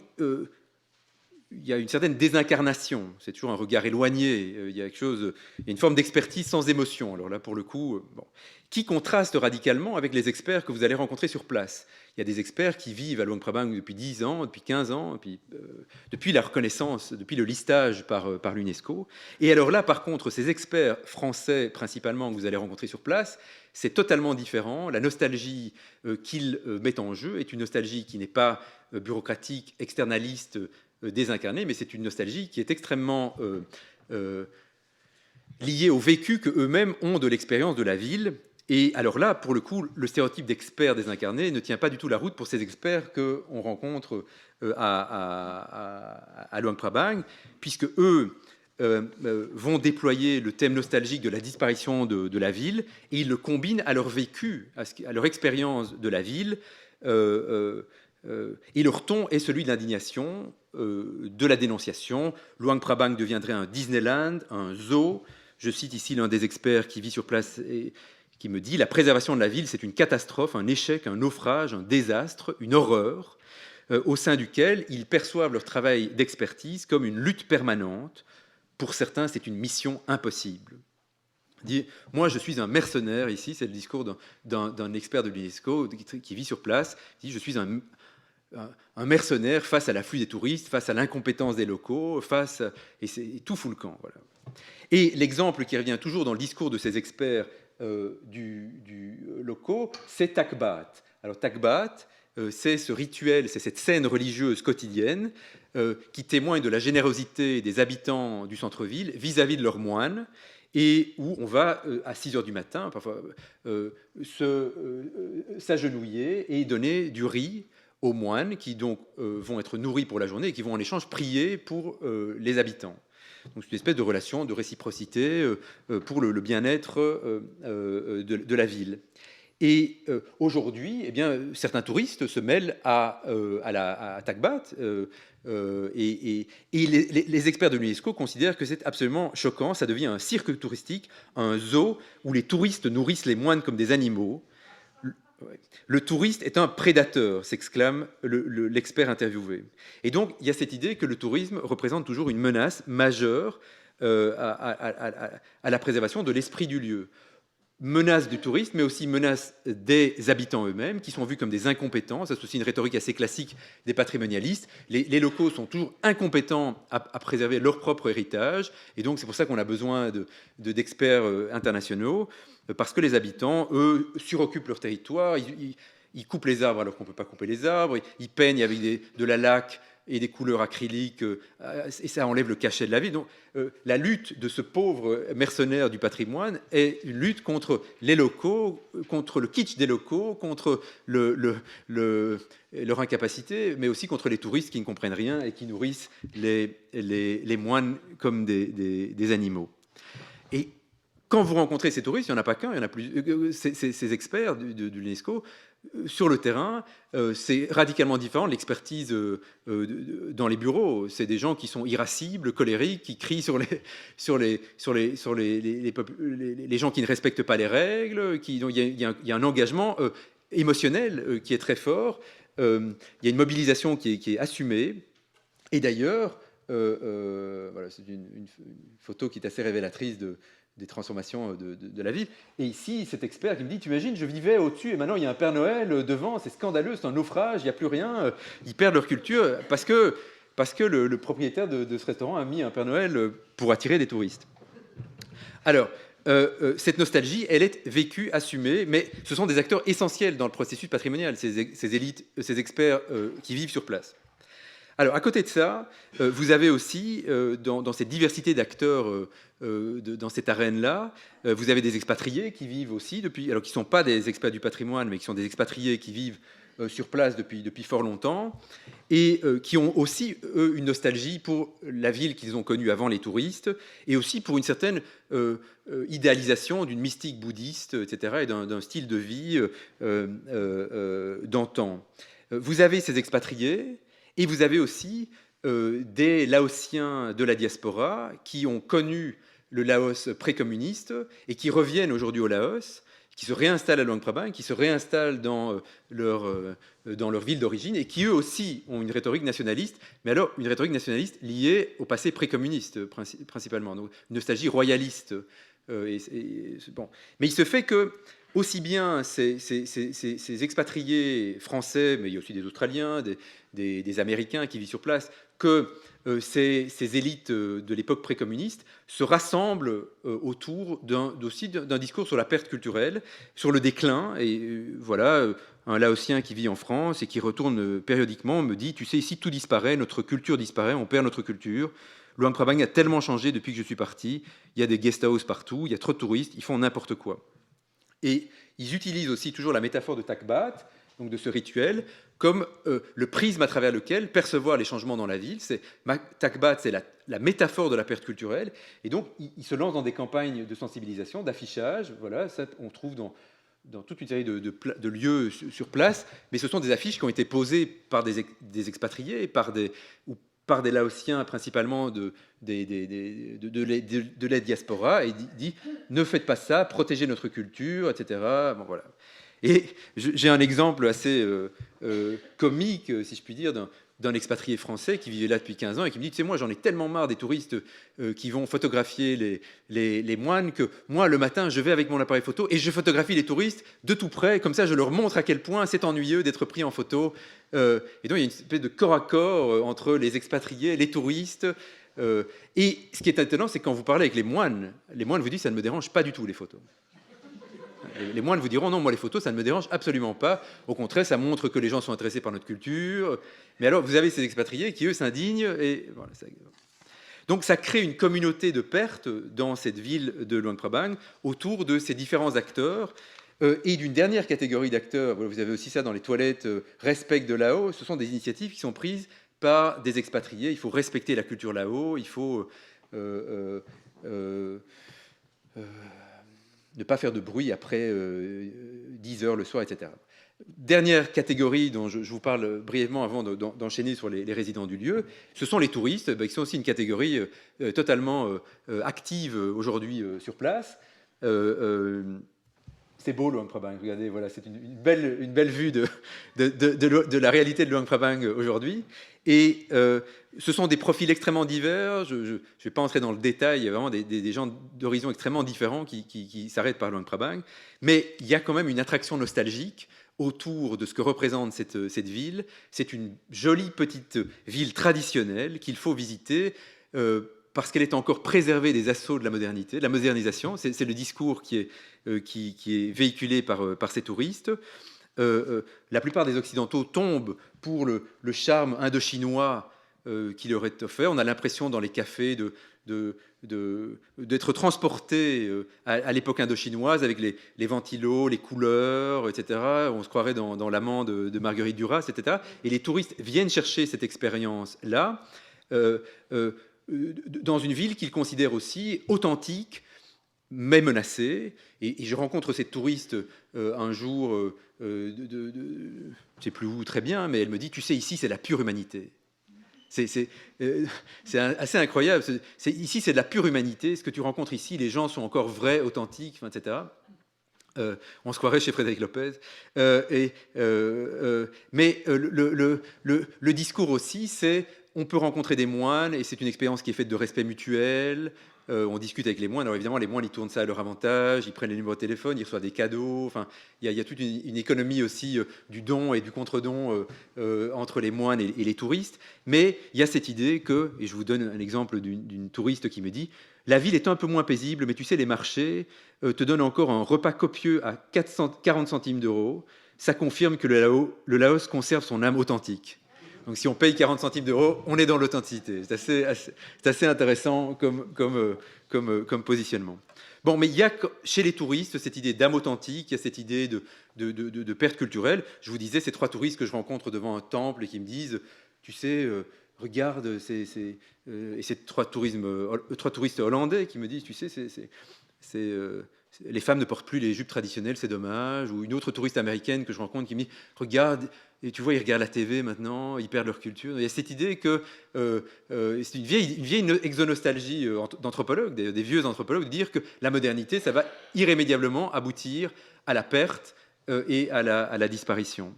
il y a une certaine désincarnation. C'est toujours un regard éloigné. Il y a une forme d'expertise sans émotion. Alors là, pour le coup, qui contraste radicalement avec les experts que vous allez rencontrer sur place. Il y a des experts qui vivent à Luang Prabang depuis 10 ans, depuis 15 ans, depuis la reconnaissance, depuis le listage par l'UNESCO. Et alors là, par contre, ces experts français, principalement, que vous allez rencontrer sur place, c'est totalement différent. La nostalgie qu'ils mettent en jeu est une nostalgie qui n'est pas bureaucratique, externaliste, désincarnée, mais c'est une nostalgie qui est extrêmement liée au vécu qu'eux-mêmes ont de l'expérience de la ville. Et alors là, pour le coup, le stéréotype d'expert désincarné ne tient pas du tout la route pour ces experts qu'on rencontre à Luang Prabang, puisque eux vont déployer le thème nostalgique de la disparition de la ville, et ils le combinent à leur vécu, à leur expérience de la ville, et leur ton est celui de l'indignation, de la dénonciation. Luang Prabang deviendrait un Disneyland, un zoo. Je cite ici l'un des experts qui vit sur place et qui me dit « La préservation de la ville, c'est une catastrophe, un échec, un naufrage, un désastre, une horreur, au sein duquel ils perçoivent leur travail d'expertise comme une lutte permanente. Pour certains, c'est une mission impossible. » Dit, moi, je suis un mercenaire ici, c'est le discours d'un expert de l'UNESCO qui vit sur place. Il dit, je suis un mercenaire face à l'afflux des touristes, face à l'incompétence des locaux, et tout fout le camp. Voilà. Et l'exemple qui revient toujours dans le discours de ces experts locaux, c'est Takbat. Alors Takbat, c'est ce rituel, c'est cette scène religieuse quotidienne qui témoigne de la générosité des habitants du centre-ville vis-à-vis de leurs moines, et où on va, à 6 heures du matin, parfois, s'agenouiller et donner du riz aux moines qui donc vont être nourris pour la journée et qui vont en échange prier pour les habitants. Donc c'est une espèce de relation de réciprocité pour le bien-être de la ville. Et aujourd'hui, eh bien, certains touristes se mêlent à Takbat, et les experts de l'UNESCO considèrent que c'est absolument choquant. Ça devient un cirque touristique, un zoo où les touristes nourrissent les moines comme des animaux. Le touriste est un prédateur, s'exclame l'expert interviewé. Et donc, il y a cette idée que le tourisme représente toujours une menace majeure à la préservation de l'esprit du lieu. Menace du tourisme, mais aussi menace des habitants eux-mêmes, qui sont vus comme des incompétents. Ça, c'est aussi une rhétorique assez classique des patrimonialistes. Les locaux sont toujours incompétents à préserver leur propre héritage, et donc c'est pour ça qu'on a besoin d'experts internationaux, parce que les habitants, eux, suroccupent leur territoire, ils coupent les arbres alors qu'on ne peut pas couper les arbres, ils peignent avec de la laque et des couleurs acryliques, et ça enlève le cachet de la ville. Donc, la lutte de ce pauvre mercenaire du patrimoine est une lutte contre les locaux, contre le kitsch des locaux, contre leur incapacité, mais aussi contre les touristes qui ne comprennent rien et qui nourrissent les moines comme des animaux. Et quand vous rencontrez ces touristes, il n'y en a pas qu'un, il y en a plus. Ces experts de l'UNESCO, sur le terrain, c'est radicalement différent de l'expertise dans les bureaux. C'est des gens qui sont irascibles, colériques, qui crient sur les gens qui ne respectent pas les règles. Il y a un engagement émotionnel qui est très fort. Il y a une mobilisation qui est assumée. Et d'ailleurs, voilà, c'est une photo qui est assez révélatrice des transformations de la ville. Et ici, cet expert qui me dit, tu imagines, je vivais au-dessus et maintenant il y a un Père Noël devant, c'est scandaleux, c'est un naufrage, il n'y a plus rien. Ils perdent leur culture parce que le propriétaire de ce restaurant a mis un Père Noël pour attirer des touristes. Alors, cette nostalgie, elle est vécue, assumée, mais ce sont des acteurs essentiels dans le processus patrimonial, ces élites, ces experts qui vivent sur place. Alors, à côté de ça, vous avez aussi, dans cette diversité d'acteurs, dans cette arène-là, vous avez des expatriés qui vivent aussi depuis, alors qui ne sont pas des experts du patrimoine, mais qui sont des expatriés qui vivent sur place depuis fort longtemps, et qui ont aussi, eux, une nostalgie pour la ville qu'ils ont connue avant les touristes, et aussi pour une certaine idéalisation d'une mystique bouddhiste, etc., et d'un style de vie d'antan. Vous avez ces expatriés, et vous avez aussi des Laotiens de la diaspora qui ont connu le Laos précommuniste et qui reviennent aujourd'hui au Laos, qui se réinstallent à Luang Prabang, qui se réinstallent dans leur ville d'origine et qui eux aussi ont une rhétorique nationaliste, mais alors une rhétorique nationaliste liée au passé précommuniste principalement, donc une nostalgie royaliste. Bon. Mais il se fait que aussi bien ces expatriés français, mais il y a aussi des Australiens, des Américains qui vivent sur place, que ces élites de l'époque précommuniste se rassemblent autour aussi d'un discours sur la perte culturelle, sur le déclin. Et voilà, un Laotien qui vit en France et qui retourne périodiquement me dit, tu sais, ici tout disparaît, notre culture disparaît, on perd notre culture. Luang Prabang a tellement changé depuis que je suis parti, il y a des guest houses partout, il y a trop de touristes, ils font n'importe quoi. Et ils utilisent aussi toujours la métaphore de Takbat, donc de ce rituel, comme le prisme à travers lequel percevoir les changements dans la ville. Takbat, c'est la métaphore de la perte culturelle. Et donc, ils se lancent dans des campagnes de sensibilisation, d'affichage. Voilà, ça, on trouve dans toute une série de lieux sur place. Mais ce sont des affiches qui ont été posées par des expatriés, ou par des Laotiens principalement de la diaspora, et dit ne faites pas ça, protégez notre culture, etc. Bon, voilà. Et j'ai un exemple assez comique, si je puis dire, d'un expatrié français qui vivait là depuis 15 ans et qui me dit, tu sais, moi j'en ai tellement marre des touristes qui vont photographier les moines que moi le matin je vais avec mon appareil photo et je photographie les touristes de tout près, comme ça je leur montre à quel point c'est ennuyeux d'être pris en photo. Et donc il y a une espèce de corps à corps entre les expatriés, les touristes. Et ce qui est étonnant, c'est quand vous parlez avec les moines vous disent ça ne me dérange pas du tout les photos. Les moines vous diront non, moi les photos ça ne me dérange absolument pas, au contraire ça montre que les gens sont intéressés par notre culture. Mais alors vous avez ces expatriés qui eux s'indignent et voilà, donc ça crée une communauté de perte dans cette ville de Luang Prabang autour de ces différents acteurs. Et d'une dernière catégorie d'acteurs, vous avez aussi ça dans les toilettes Respect de Laos, ce sont des initiatives qui sont prises par des expatriés. Il faut respecter la culture Lao, il faut ne pas faire de bruit après 10 heures le soir, etc. Dernière catégorie dont je vous parle brièvement avant d'enchaîner sur les résidents du lieu, ce sont les touristes, qui sont aussi une catégorie totalement active aujourd'hui sur place. C'est beau Luang Prabang, regardez, voilà, c'est une belle vue de la réalité de Luang Prabang aujourd'hui. Et ce sont des profils extrêmement divers, je ne vais pas entrer dans le détail, il y a vraiment des gens d'horizons extrêmement différents qui s'arrêtent par Luang Prabang, mais il y a quand même une attraction nostalgique autour de ce que représente cette ville. C'est une jolie petite ville traditionnelle qu'il faut visiter, parce qu'elle est encore préservée des assauts de la modernité, de la modernisation. C'est le discours qui est véhiculé par ces touristes. La plupart des Occidentaux tombent pour le charme indo-chinois qui leur est offert. On a l'impression dans les cafés d'être transporté à l'époque indo-chinoise avec les ventilos, les couleurs, etc. On se croirait dans l'amant de Marguerite Duras, etc. Et les touristes viennent chercher cette expérience-là dans une ville qu'ils considèrent aussi authentique, mais menacée. Et je rencontre cette touriste un jour, je ne sais plus où très bien, mais elle me dit, tu sais, ici, c'est la pure humanité. C'est assez incroyable. Ici, c'est de la pure humanité. Ce que tu rencontres ici, les gens sont encore vrais, authentiques, etc. On se croirait chez Frédéric Lopez. Mais le discours aussi, c'est on peut rencontrer des moines et c'est une expérience qui est faite de respect mutuel. On discute avec les moines. Alors évidemment, les moines, ils tournent ça à leur avantage, ils prennent les numéros de téléphone, ils reçoivent des cadeaux. Enfin, il y a toute une économie aussi du don et du contre-don entre les moines et les touristes. Mais il y a cette idée que, et je vous donne un exemple d'une touriste qui me dit, La ville est un peu moins paisible, mais tu sais, les marchés te donnent encore un repas copieux à 40 centimes d'euros. Ça confirme que le Laos conserve son âme authentique. Donc si on paye 40 centimes d'euros, on est dans l'authenticité. C'est assez intéressant comme positionnement. Bon, mais il y a chez les touristes cette idée d'âme authentique, il y a cette idée de perte culturelle. Je vous disais, ces 3 touristes que je rencontre devant un temple et qui me disent, tu sais, regarde, et ces 3 touristes hollandais qui me disent, tu sais, les femmes ne portent plus les jupes traditionnelles, c'est dommage. Ou une autre touriste américaine que je rencontre qui me dit, regarde, et tu vois, ils regardent la TV maintenant, ils perdent leur culture. Il y a cette idée que c'est une vieille exonostalgie d'anthropologues, des vieux anthropologues, de dire que la modernité, ça va irrémédiablement aboutir à la perte et à la disparition.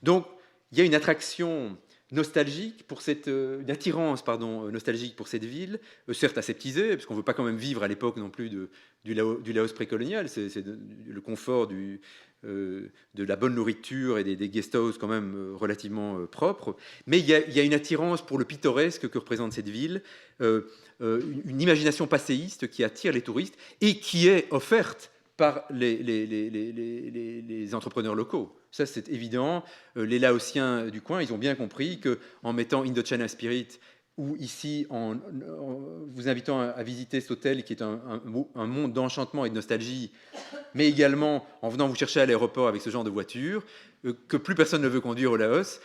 Donc, il y a une attraction nostalgique pour une attirance nostalgique pour cette ville, certes aseptisée, parce qu'on ne veut pas quand même vivre à l'époque non plus du Laos précolonial, c'est le confort de la bonne nourriture et des guest houses quand même relativement propres, mais il y a une attirance pour le pittoresque que représente cette ville, une imagination passéiste qui attire les touristes et qui est offerte par les entrepreneurs locaux. Ça, c'est évident. Les Laotiens du coin, ils ont bien compris qu'en mettant Indochina Spirit, ou ici, en vous invitant à visiter cet hôtel qui est un monde d'enchantement et de nostalgie, mais également en venant vous chercher à l'aéroport avec ce genre de voiture, que plus personne ne veut conduire au Laos,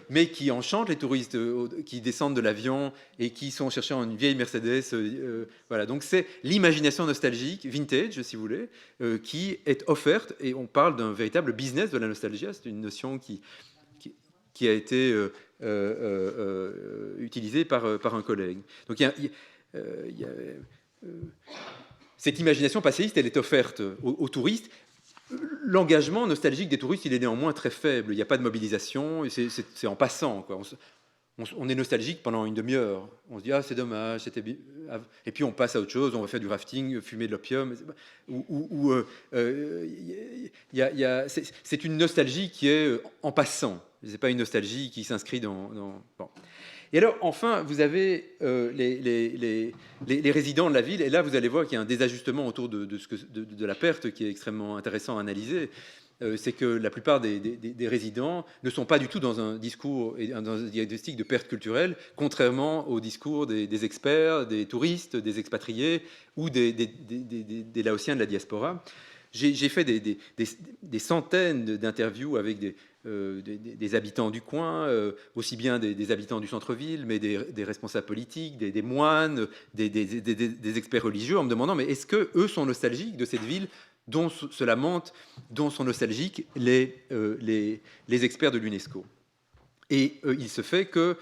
mais qui enchante les touristes qui descendent de l'avion et qui sont cherchés en une vieille Mercedes. Voilà. Donc c'est l'imagination nostalgique, vintage si vous voulez, qui est offerte, et on parle d'un véritable business de la nostalgie. C'est une notion qui a été utilisée par un collègue. Donc cette imagination passéiste, elle est offerte aux touristes. L'engagement nostalgique des touristes, il est néanmoins très faible. Il n'y a pas de mobilisation, c'est en passant, quoi. On est nostalgique pendant une demi-heure. On se dit, ah, c'est dommage, c'était bien. Et puis on passe à autre chose, on va faire du rafting, fumer de l'opium. C'est une nostalgie qui est en passant. Ce n'est pas une nostalgie qui s'inscrit dans... Bon. Et alors, enfin, vous avez les résidents de la ville, et là, vous allez voir qu'il y a un désajustement autour de la perte qui est extrêmement intéressant à analyser. C'est que la plupart des résidents ne sont pas du tout dans un discours et dans un diagnostic de perte culturelle, contrairement au discours des experts, des touristes, des expatriés ou des Laotiens de la diaspora. J'ai fait des centaines d'interviews avec des habitants du coin, aussi bien des habitants du centre-ville, mais des responsables politiques, des moines, des experts religieux, en me demandant, mais est-ce qu'eux sont nostalgiques de cette ville dont se lamentent, dont sont nostalgiques les experts de l'UNESCO. Et il se fait que...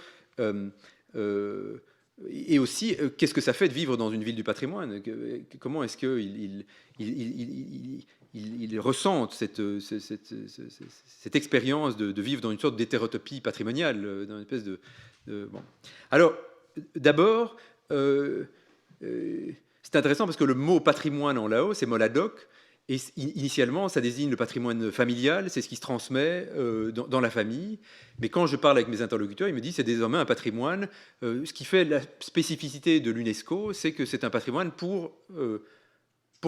et aussi, qu'est-ce que ça fait de vivre dans une ville du patrimoine? Comment est-ce qu'ils ressentent cette expérience de vivre dans une sorte d'hétérotopie patrimoniale, dans une espèce de bon. Alors, d'abord, c'est intéressant parce que le mot patrimoine en Laos, c'est Moladok. Et initialement, ça désigne le patrimoine familial, c'est ce qui se transmet dans la famille. Mais quand je parle avec mes interlocuteurs, ils me disent que c'est désormais un patrimoine. Ce qui fait la spécificité de l'UNESCO, c'est que c'est un patrimoine pour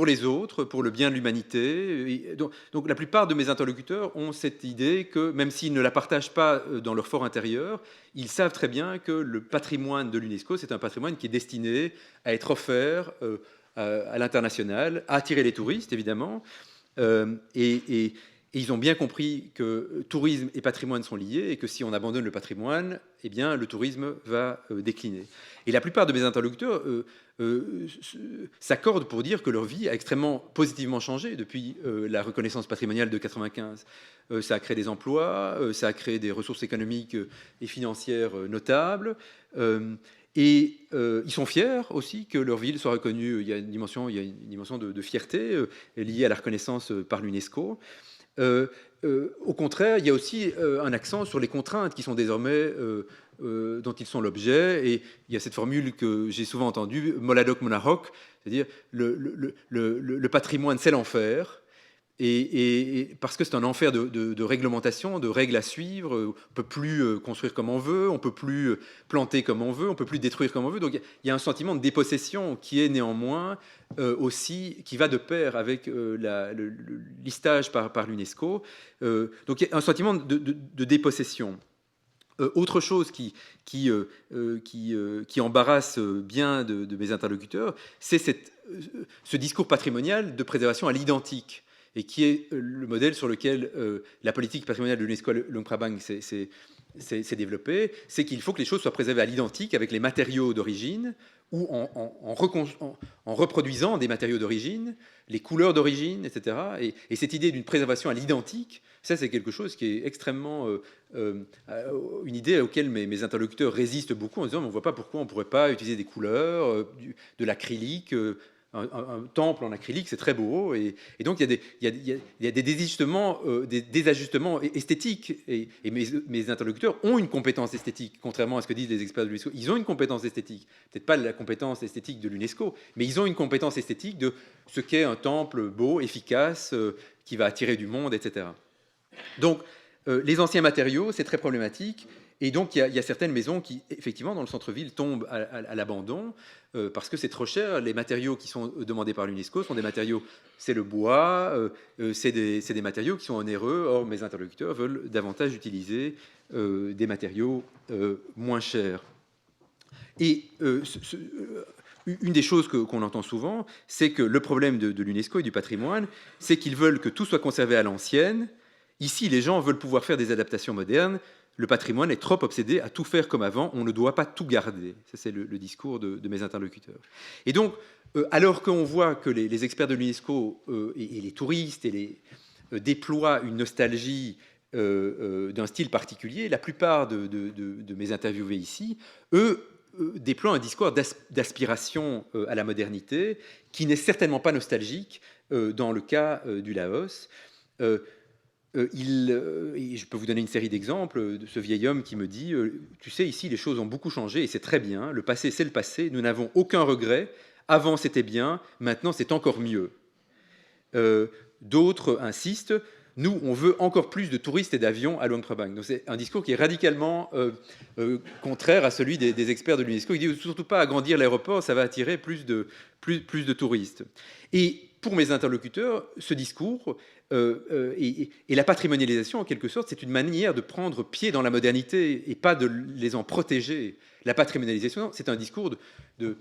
les autres, pour le bien de l'humanité. Donc la plupart de mes interlocuteurs ont cette idée que, même s'ils ne la partagent pas dans leur fort intérieur, ils savent très bien que le patrimoine de l'UNESCO, c'est un patrimoine qui est destiné à être offert à l'international, à attirer les touristes, évidemment. Et ils ont bien compris que tourisme et patrimoine sont liés et que si on abandonne le patrimoine, eh bien, le tourisme va décliner. Et la plupart de mes interlocuteurs s'accordent pour dire que leur vie a extrêmement positivement changé depuis la reconnaissance patrimoniale de 1995. Ça a créé des emplois, ça a créé des ressources économiques et financières notables. Et ils sont fiers aussi que leur ville soit reconnue. Il y a une dimension de fierté liée à la reconnaissance par l'UNESCO. Au contraire, il y a aussi un accent sur les contraintes qui sont désormais dont ils sont l'objet. Et il y a cette formule que j'ai souvent entendue, Moladok Monahok, c'est-à-dire le patrimoine, c'est l'enfer. Et parce que c'est un enfer de réglementation, de règles à suivre, on ne peut plus construire comme on veut, on ne peut plus planter comme on veut, on ne peut plus détruire comme on veut. Donc il y a un sentiment de dépossession qui est néanmoins aussi, qui va de pair avec le listage par l'UNESCO. Donc il y a un sentiment de dépossession. Autre chose qui embarrasse bien de mes interlocuteurs, c'est ce discours patrimonial de préservation à l'identique, et qui est le modèle sur lequel la politique patrimoniale de l'UNESCO Luang Prabang s'est développée. C'est qu'il faut que les choses soient préservées à l'identique avec les matériaux d'origine, ou en reproduisant des matériaux d'origine, les couleurs d'origine, etc. Et cette idée d'une préservation à l'identique, ça c'est quelque chose qui est extrêmement une idée à laquelle mes interlocuteurs résistent beaucoup en disant on ne voit pas pourquoi on ne pourrait pas utiliser des couleurs, de l'acrylique. Un temple en acrylique, c'est très beau, et donc il y a des désajustements esthétiques, et mes interlocuteurs ont une compétence esthétique, contrairement à ce que disent les experts de l'UNESCO. Ils ont une compétence esthétique, peut-être pas la compétence esthétique de l'UNESCO, mais ils ont une compétence esthétique de ce qu'est un temple beau, efficace, qui va attirer du monde, etc. Donc, les anciens matériaux, c'est très problématique. Et donc, il y a certaines maisons qui, effectivement, dans le centre-ville, tombent à l'abandon parce que c'est trop cher. Les matériaux qui sont demandés par l'UNESCO sont des matériaux, c'est le bois, c'est des matériaux qui sont onéreux. Or, mes interlocuteurs veulent davantage utiliser des matériaux moins chers. Et une des choses qu'on entend souvent, c'est que le problème de l'UNESCO et du patrimoine, c'est qu'ils veulent que tout soit conservé à l'ancienne. Ici, les gens veulent pouvoir faire des adaptations modernes. Le patrimoine est trop obsédé à tout faire comme avant, on ne doit pas tout garder. Ça, c'est le discours de mes interlocuteurs. Et donc, alors qu'on voit que les experts de l'UNESCO et les touristes déploient une nostalgie d'un style particulier, la plupart de mes interviewés ici, eux, déploient un discours d'aspiration à la modernité qui n'est certainement pas nostalgique dans le cas du Laos. Je peux vous donner une série d'exemples de ce vieil homme qui me dit tu sais, ici, les choses ont beaucoup changé et c'est très bien. Le passé, c'est le passé. Nous n'avons aucun regret. Avant, c'était bien. Maintenant, c'est encore mieux. D'autres insistent nous, on veut encore plus de touristes et d'avions à Luang Prabang. Donc, c'est un discours qui est radicalement contraire à celui des experts de l'UNESCO. Ils disent surtout pas agrandir l'aéroport, ça va attirer plus de touristes. Et pour mes interlocuteurs, ce discours et la patrimonialisation, en quelque sorte, c'est une manière de prendre pied dans la modernité et pas de les en protéger. La patrimonialisation, c'est un discours de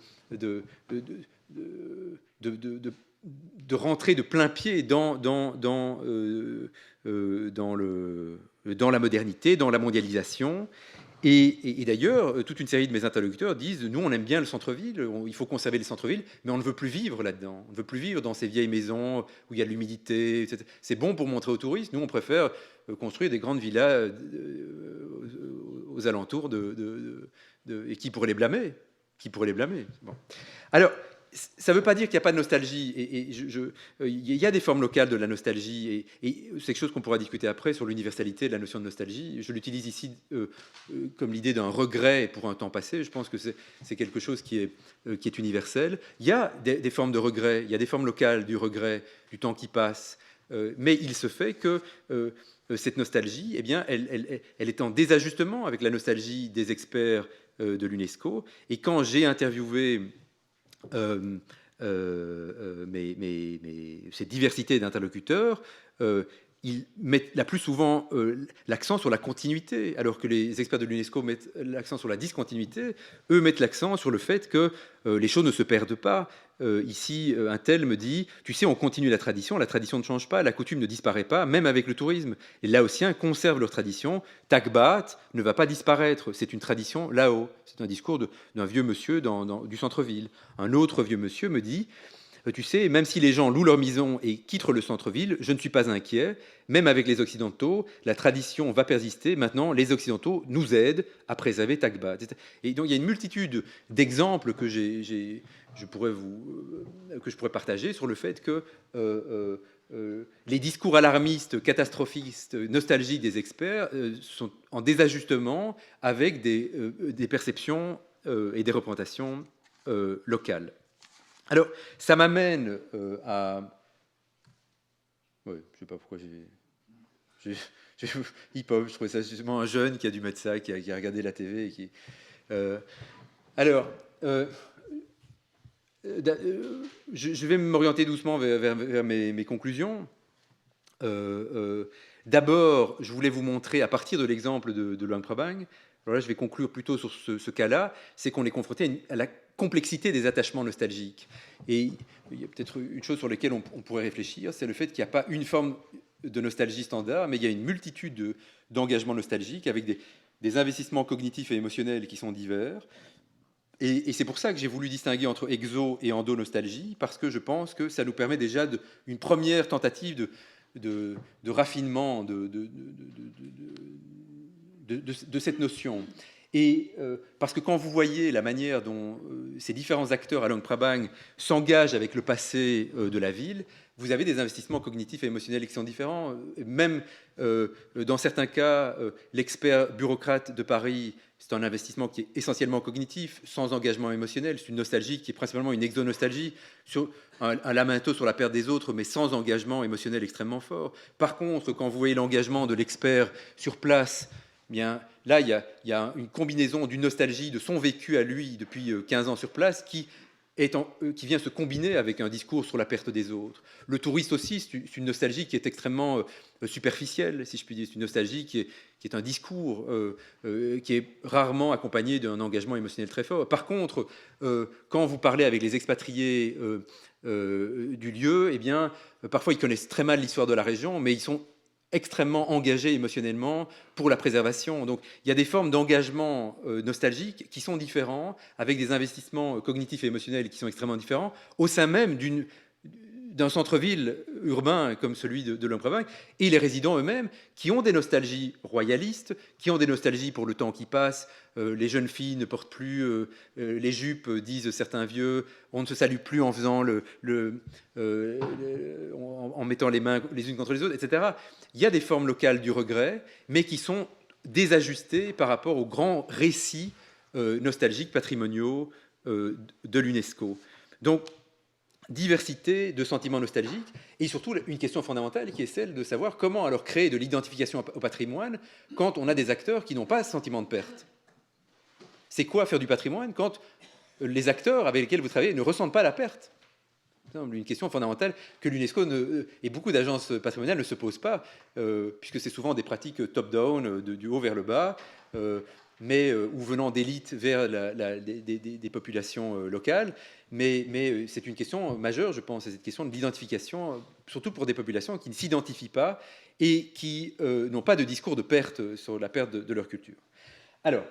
rentrer de plein pied dans la modernité, dans la mondialisation. Et d'ailleurs, toute une série de mes interlocuteurs disent nous, on aime bien le centre-ville, il faut conserver le centre-ville, mais on ne veut plus vivre là-dedans. On ne veut plus vivre dans ces vieilles maisons où il y a de l'humidité, etc. C'est bon pour montrer aux touristes. Nous, on préfère construire des grandes villas aux alentours et qui pourraient les blâmer. Bon. Alors, ça ne veut pas dire qu'il n'y a pas de nostalgie. Il y a des formes locales de la nostalgie, et c'est quelque chose qu'on pourra discuter après sur l'universalité de la notion de nostalgie. Je l'utilise ici comme l'idée d'un regret pour un temps passé. Je pense que c'est quelque chose qui est universel. Il y a des formes de regret, il y a des formes locales du regret, du temps qui passe, mais il se fait que cette nostalgie, eh bien, elle est en désajustement avec la nostalgie des experts de l'UNESCO. Et quand j'ai interviewé cette diversité d'interlocuteurs, ils mettent la plus souvent l'accent sur la continuité, alors que les experts de l'UNESCO mettent l'accent sur la discontinuité. Eux mettent l'accent sur le fait que les choses ne se perdent pas. Ici, un tel me dit, tu sais, on continue la tradition ne change pas, la coutume ne disparaît pas, même avec le tourisme. Les Laotiens conservent leur tradition. Takbat ne va pas disparaître, c'est une tradition Lao. C'est un discours d'un vieux monsieur du centre-ville. Un autre vieux monsieur me dit, tu sais, même si les gens louent leur maison et quittent le centre-ville, je ne suis pas inquiet. Même avec les Occidentaux, la tradition va persister. Maintenant, les Occidentaux nous aident à préserver Takbat. Et donc, il y a une multitude d'exemples que je pourrais partager sur le fait que les discours alarmistes, catastrophistes, nostalgiques des experts sont en désajustement avec des perceptions et des représentations locales. Alors, ça m'amène à Ouais, je sais pas pourquoi hip-hop, je trouvais ça justement un jeune qui a dû mettre ça, qui a regardé la TV. Et qui, alors, je vais m'orienter doucement vers mes conclusions. D'abord, je voulais vous montrer, à partir de l'exemple de Luang Prabang, alors là je vais conclure plutôt sur ce cas-là, c'est qu'on est confronté à la complexité des attachements nostalgiques. Et il y a peut-être une chose sur laquelle on pourrait réfléchir, c'est le fait qu'il n'y a pas une forme de nostalgie standard, mais il y a une multitude d'engagements nostalgiques avec des investissements cognitifs et émotionnels qui sont divers. Et c'est pour ça que j'ai voulu distinguer entre exo et endonostalgie, parce que je pense que ça nous permet déjà une première tentative de raffinement de cette notion. Et parce que quand vous voyez la manière dont ces différents acteurs à Luang Prabang s'engagent avec le passé de la ville, vous avez des investissements cognitifs et émotionnels qui sont différents. Même dans certains cas, l'expert bureaucrate de Paris, c'est un investissement qui est essentiellement cognitif, sans engagement émotionnel. C'est une nostalgie qui est principalement une exonostalgie, sur un lamento sur la perte des autres, mais sans engagement émotionnel extrêmement fort. Par contre, quand vous voyez l'engagement de l'expert sur place, bien, là, il y a une combinaison d'une nostalgie de son vécu à lui depuis 15 ans sur place qui vient se combiner avec un discours sur la perte des autres. Le touriste aussi, c'est une nostalgie qui est extrêmement superficielle, si je puis dire. C'est une nostalgie qui est un discours qui est rarement accompagné d'un engagement émotionnel très fort. Par contre, quand vous parlez avec les expatriés du lieu, eh bien, parfois ils connaissent très mal l'histoire de la région, mais ils sont extrêmement engagés émotionnellement pour la préservation. Donc il y a des formes d'engagement nostalgique qui sont différents, avec des investissements cognitifs et émotionnels qui sont extrêmement différents, au sein même d'un centre-ville urbain comme celui de Luang Prabang, et les résidents eux-mêmes qui ont des nostalgies royalistes, qui ont des nostalgies pour le temps qui passe. Les jeunes filles ne portent plus les jupes, disent certains vieux, on ne se salue plus en faisant en mettant les mains les unes contre les autres, etc. Il y a des formes locales du regret, mais qui sont désajustées par rapport aux grands récits nostalgiques, patrimoniaux de l'UNESCO. Donc, diversité de sentiments nostalgiques, et surtout une question fondamentale qui est celle de savoir comment alors créer de l'identification au patrimoine quand on a des acteurs qui n'ont pas ce sentiment de perte. C'est quoi faire du patrimoine quand les acteurs avec lesquels vous travaillez ne ressentent pas la perte? C'est une question fondamentale que l'UNESCO et beaucoup d'agences patrimoniales ne se posent pas, puisque c'est souvent des pratiques top-down, du haut vers le bas, ou venant d'élites vers des populations locales. Mais c'est une question majeure, je pense, c'est cette question de l'identification, surtout pour des populations qui ne s'identifient pas et qui n'ont pas de discours de perte sur la perte de leur culture. Alors,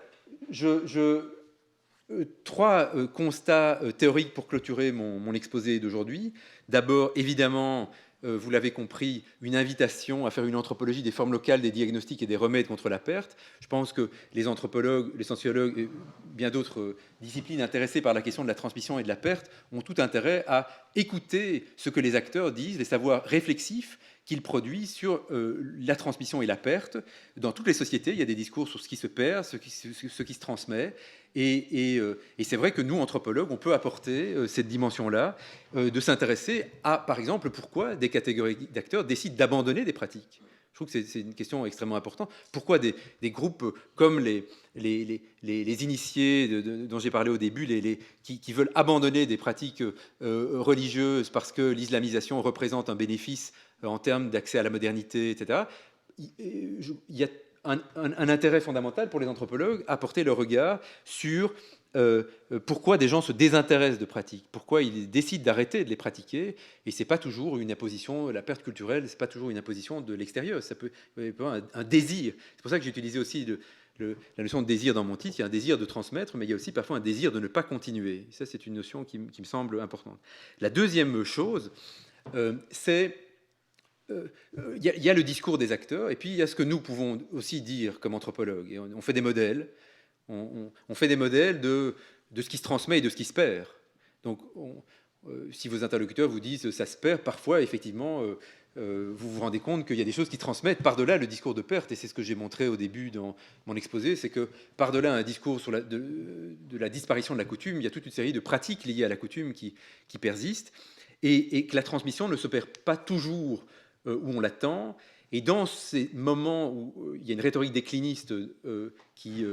trois constats théoriques pour clôturer mon exposé d'aujourd'hui. D'abord, évidemment, vous l'avez compris, une invitation à faire une anthropologie des formes locales, des diagnostics et des remèdes contre la perte. Je pense que les anthropologues, les sociologues et bien d'autres disciplines intéressées par la question de la transmission et de la perte ont tout intérêt à écouter ce que les acteurs disent, les savoirs réflexifs qu'ils produisent sur la transmission et la perte. Dans toutes les sociétés, il y a des discours sur ce qui se perd, ce qui se transmet. Et c'est vrai que nous, anthropologues, on peut apporter cette dimension-là, de s'intéresser à, par exemple, pourquoi des catégories d'acteurs décident d'abandonner des pratiques. Je trouve que c'est une question extrêmement importante. Pourquoi des groupes comme les initiés dont j'ai parlé au début, qui veulent abandonner des pratiques religieuses parce que l'islamisation représente un bénéfice en termes d'accès à la modernité, etc. Il y a un intérêt fondamental pour les anthropologues à porter leur regard sur pourquoi des gens se désintéressent de pratiques, pourquoi ils décident d'arrêter de les pratiquer, et c'est pas toujours une imposition, la perte culturelle, c'est pas toujours une imposition de l'extérieur, ça peut être un désir. C'est pour ça que j'ai utilisé aussi la notion de désir dans mon titre. Il y a un désir de transmettre, mais il y a aussi parfois un désir de ne pas continuer. Ça, c'est une notion qui me semble importante. La deuxième chose, c'est il y a le discours des acteurs, et puis il y a ce que nous pouvons aussi dire comme anthropologues. Et on fait des modèles. On fait des modèles de ce qui se transmet et de ce qui se perd. Donc, si vos interlocuteurs vous disent ça se perd, parfois, effectivement, vous vous rendez compte qu'il y a des choses qui transmettent par-delà le discours de perte. Et c'est ce que j'ai montré au début dans mon exposé, c'est que par-delà un discours sur de la disparition de la coutume, il y a toute une série de pratiques liées à la coutume qui persistent, et que la transmission ne se perd pas toujours où on l'attend. Et dans ces moments où il y a une rhétorique décliniste qui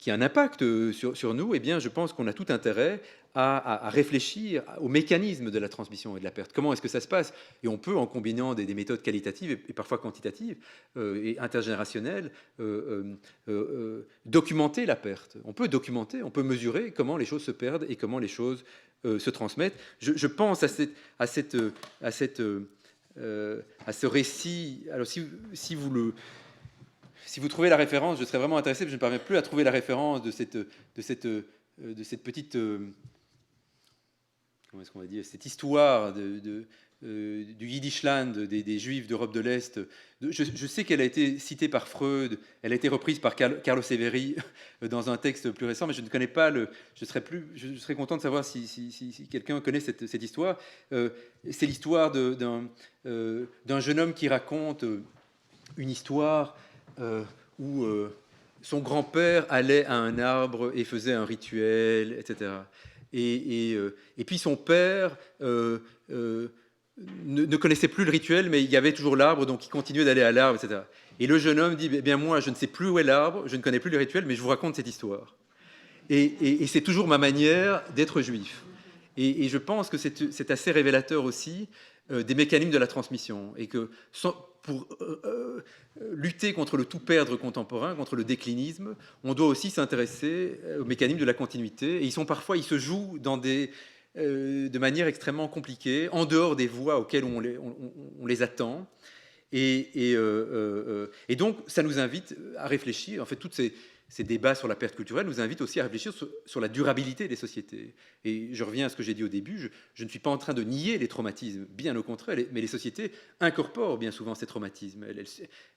a un impact sur nous, eh bien, je pense qu'on a tout intérêt à réfléchir aux mécanismes de la transmission et de la perte. Comment est-ce que ça se passe? Et on peut, en combinant des méthodes qualitatives et parfois quantitatives et intergénérationnelles, documenter la perte. On peut documenter, on peut mesurer comment les choses se perdent et comment les choses se transmettent. Je pense à ce récit. Alors, si vous trouvez la référence, je serais vraiment intéressé, parce que je ne parviens plus à trouver la référence de cette petite, comment est-ce qu'on va dire, cette histoire du Yiddishland des Juifs d'Europe de l'Est. Je sais qu'elle a été citée par Freud, elle a été reprise par Carlo Severi dans un texte plus récent, mais je ne connais pas je serais content de savoir si quelqu'un connaît cette histoire. C'est l'histoire d'un jeune homme qui raconte une histoire où son grand-père allait à un arbre et faisait un rituel, etc. Et puis son père ne connaissait plus le rituel, mais il y avait toujours l'arbre, donc il continuait d'aller à l'arbre, etc. Et le jeune homme dit, eh bien moi, je ne sais plus où est l'arbre, je ne connais plus le rituel, mais je vous raconte cette histoire. Et c'est toujours ma manière d'être juif. Et je pense que c'est assez révélateur aussi des mécanismes de la transmission, et que pour lutter contre le tout perdre contemporain, contre le déclinisme, on doit aussi s'intéresser aux mécanismes de la continuité, et ils se jouent de manière extrêmement compliquée, en dehors des voies auxquelles on les attend, et donc ça nous invite à réfléchir. En fait, toutes ces débats sur la perte culturelle nous invitent aussi à réfléchir sur la durabilité des sociétés. Et je reviens à ce que j'ai dit au début, je ne suis pas en train de nier les traumatismes, bien au contraire, mais les sociétés incorporent bien souvent ces traumatismes.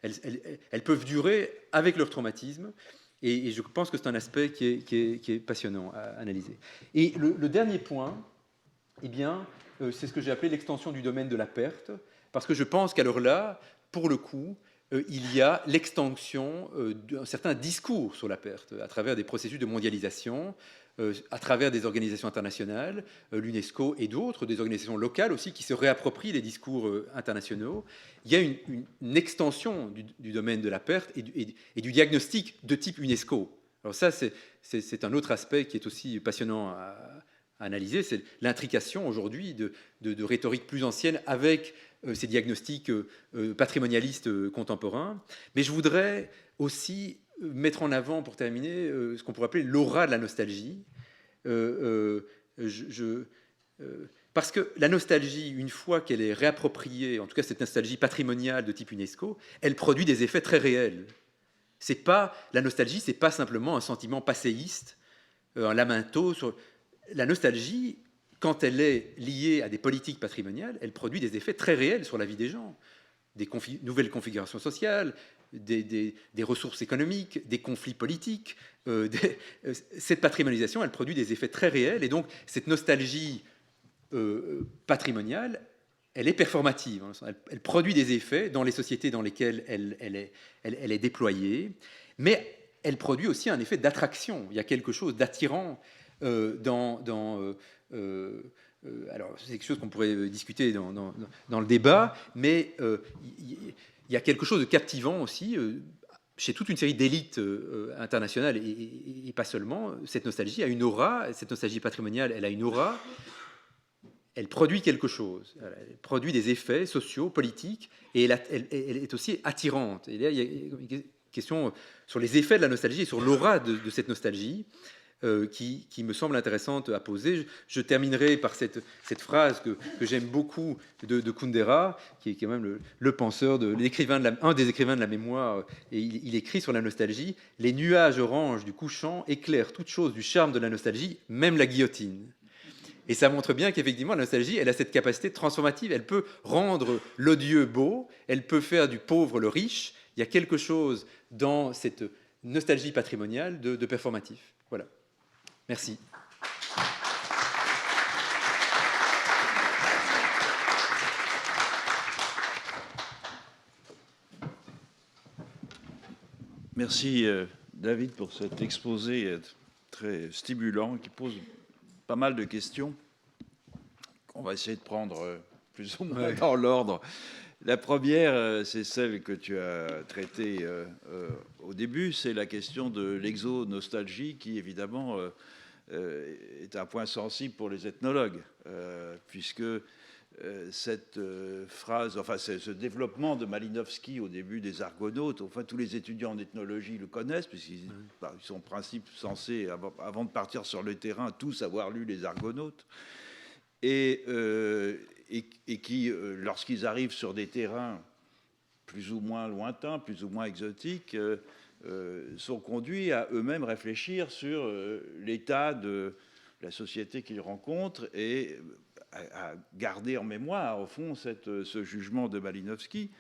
Elles peuvent durer avec leurs traumatismes, et je pense que c'est un aspect qui est passionnant à analyser. Et le dernier point, eh bien, c'est ce que j'ai appelé l'extension du domaine de la perte, parce que je pense qu'alors là, pour le coup, il y a l'extension d'un certain discours sur la perte à travers des processus de mondialisation, à travers des organisations internationales, l'UNESCO et d'autres, des organisations locales aussi qui se réapproprient les discours internationaux. Il y a une extension du domaine de la perte et du diagnostic de type UNESCO. Alors ça, c'est un autre aspect qui est aussi passionnant à analyser, c'est l'intrication aujourd'hui de rhétorique plus ancienne avec ces diagnostics patrimonialistes contemporains. Mais je voudrais aussi mettre en avant, pour terminer, ce qu'on pourrait appeler l'aura de la nostalgie. Parce que la nostalgie, une fois qu'elle est réappropriée, en tout cas cette nostalgie patrimoniale de type UNESCO, elle produit des effets très réels. La nostalgie, c'est pas simplement un sentiment passéiste, un lamento. La nostalgie, quand elle est liée à des politiques patrimoniales, elle produit des effets très réels sur la vie des gens. Des nouvelles configurations sociales, des ressources économiques, des conflits politiques. Cette patrimonialisation, elle produit des effets très réels. Et donc, cette nostalgie patrimoniale, elle est performative. Elle produit des effets dans les sociétés dans lesquelles elle est déployée. Mais elle produit aussi un effet d'attraction. Il y a quelque chose d'attirant alors, c'est quelque chose qu'on pourrait discuter dans le débat, mais il y a quelque chose de captivant aussi chez toute une série d'élites internationales et pas seulement. Cette nostalgie a une aura, cette nostalgie patrimoniale, elle a une aura, elle produit quelque chose, elle produit des effets sociaux, politiques, et elle est aussi attirante. Et là, il y a une question sur les effets de la nostalgie et sur l'aura de cette nostalgie. Qui me semble intéressante à poser. Je terminerai par cette phrase que j'aime beaucoup de Kundera, qui est quand même le penseur, un des écrivains de la mémoire, et il écrit sur la nostalgie: « Les nuages oranges du couchant éclairent toute chose du charme de la nostalgie, même la guillotine. » Et ça montre bien qu'effectivement, la nostalgie, elle a cette capacité transformative. Elle peut rendre l'odieux beau, elle peut faire du pauvre le riche. Il y a quelque chose dans cette nostalgie patrimoniale de performatif. Voilà. Merci. Merci David pour cet exposé très stimulant qui pose pas mal de questions On va essayer de prendre plus ou moins dans l'ordre. La première, c'est celle que tu as traitée au début, c'est la question de l'exonostalgie qui, évidemment, est un point sensible pour les ethnologues, puisque cette phrase, enfin ce développement de Malinowski au début des Argonautes, enfin tous les étudiants en ethnologie le connaissent, puisqu'ils sont en principe censés, avant de partir sur le terrain, tous avoir lu les Argonautes. Et qui, lorsqu'ils arrivent sur des terrains plus ou moins lointains, plus ou moins exotiques, sont conduits à eux-mêmes réfléchir sur l'état de la société qu'ils rencontrent et à garder en mémoire, au fond, ce jugement de Malinowski.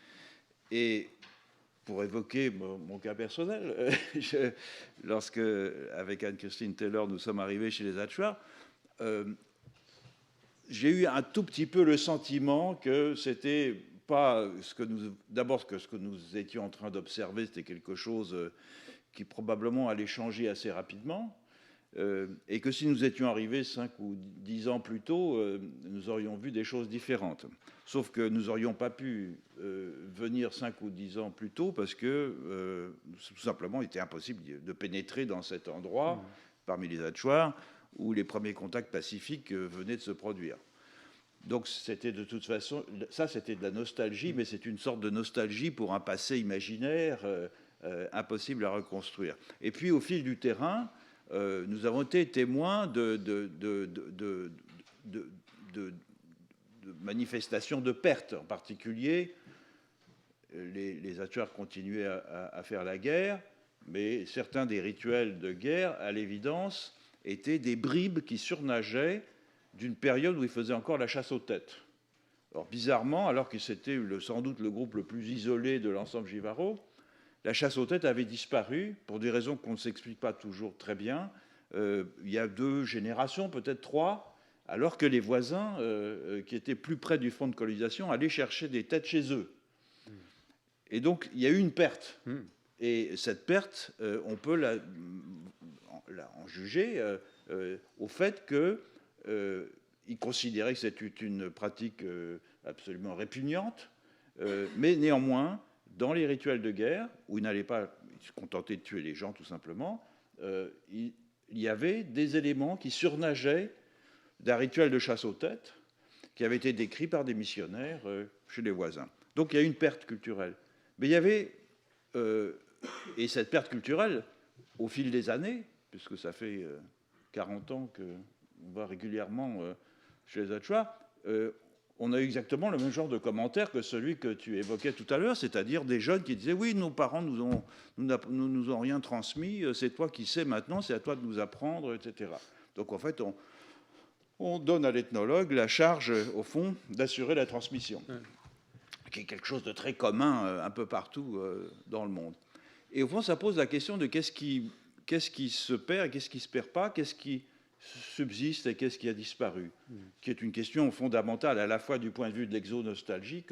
Et pour évoquer mon cas personnel, lorsque, avec Anne-Christine Taylor, nous sommes arrivés chez les Hatchoirs, j'ai eu un tout petit peu le sentiment que c'était pas ce que nous... D'abord, que ce que nous étions en train d'observer, c'était quelque chose qui probablement allait changer assez rapidement, et que si nous étions arrivés 5 ou 10 ans plus tôt, nous aurions vu des choses différentes. Sauf que nous n'aurions pas pu venir 5 ou 10 ans plus tôt parce que tout simplement, il était impossible de pénétrer dans cet endroit, parmi les Hatchoirs, où les premiers contacts pacifiques venaient de se produire. Donc c'était de toute façon, ça c'était de la nostalgie, mais c'est une sorte de nostalgie pour un passé imaginaire impossible à reconstruire. Et puis au fil du terrain, nous avons été témoins de manifestations de pertes, en particulier les Hatchoirs continuaient à faire la guerre, mais certains des rituels de guerre, à l'évidence, étaient des bribes qui surnageaient d'une période où ils faisaient encore la chasse aux têtes. Alors bizarrement, alors que c'était sans doute le groupe le plus isolé de l'ensemble Givaro, la chasse aux têtes avait disparu pour des raisons qu'on ne s'explique pas toujours très bien. Il y a 2 générations, peut-être 3, alors que les voisins qui étaient plus près du front de colonisation allaient chercher des têtes chez eux. Et donc il y a eu une perte. Et cette perte, on peut en juger au fait qu'ils considéraient que c'était une pratique absolument répugnante, mais néanmoins, dans les rituels de guerre, où ils n'allaient pas se contenter de tuer les gens tout simplement, il y avait des éléments qui surnageaient d'un rituel de chasse aux têtes qui avait été décrit par des missionnaires chez les voisins. Donc il y a eu une perte culturelle. Mais il y avait... et cette perte culturelle, au fil des années, puisque ça fait 40 ans qu'on va régulièrement chez les Hatchoirs, on a eu exactement le même genre de commentaire que celui que tu évoquais tout à l'heure, c'est-à-dire des jeunes qui disaient « Oui, nos parents nous ont rien transmis, c'est toi qui sais maintenant, c'est à toi de nous apprendre, etc. » Donc en fait, on donne à l'ethnologue la charge, au fond, d'assurer la transmission, qui est quelque chose de très commun un peu partout dans le monde. Et au fond, ça pose la question de qu'est-ce qui se perd et qu'est-ce qui ne se perd pas, qu'est-ce qui subsiste et qu'est-ce qui a disparu, qui est une question fondamentale à la fois du point de vue de l'exonostalgie,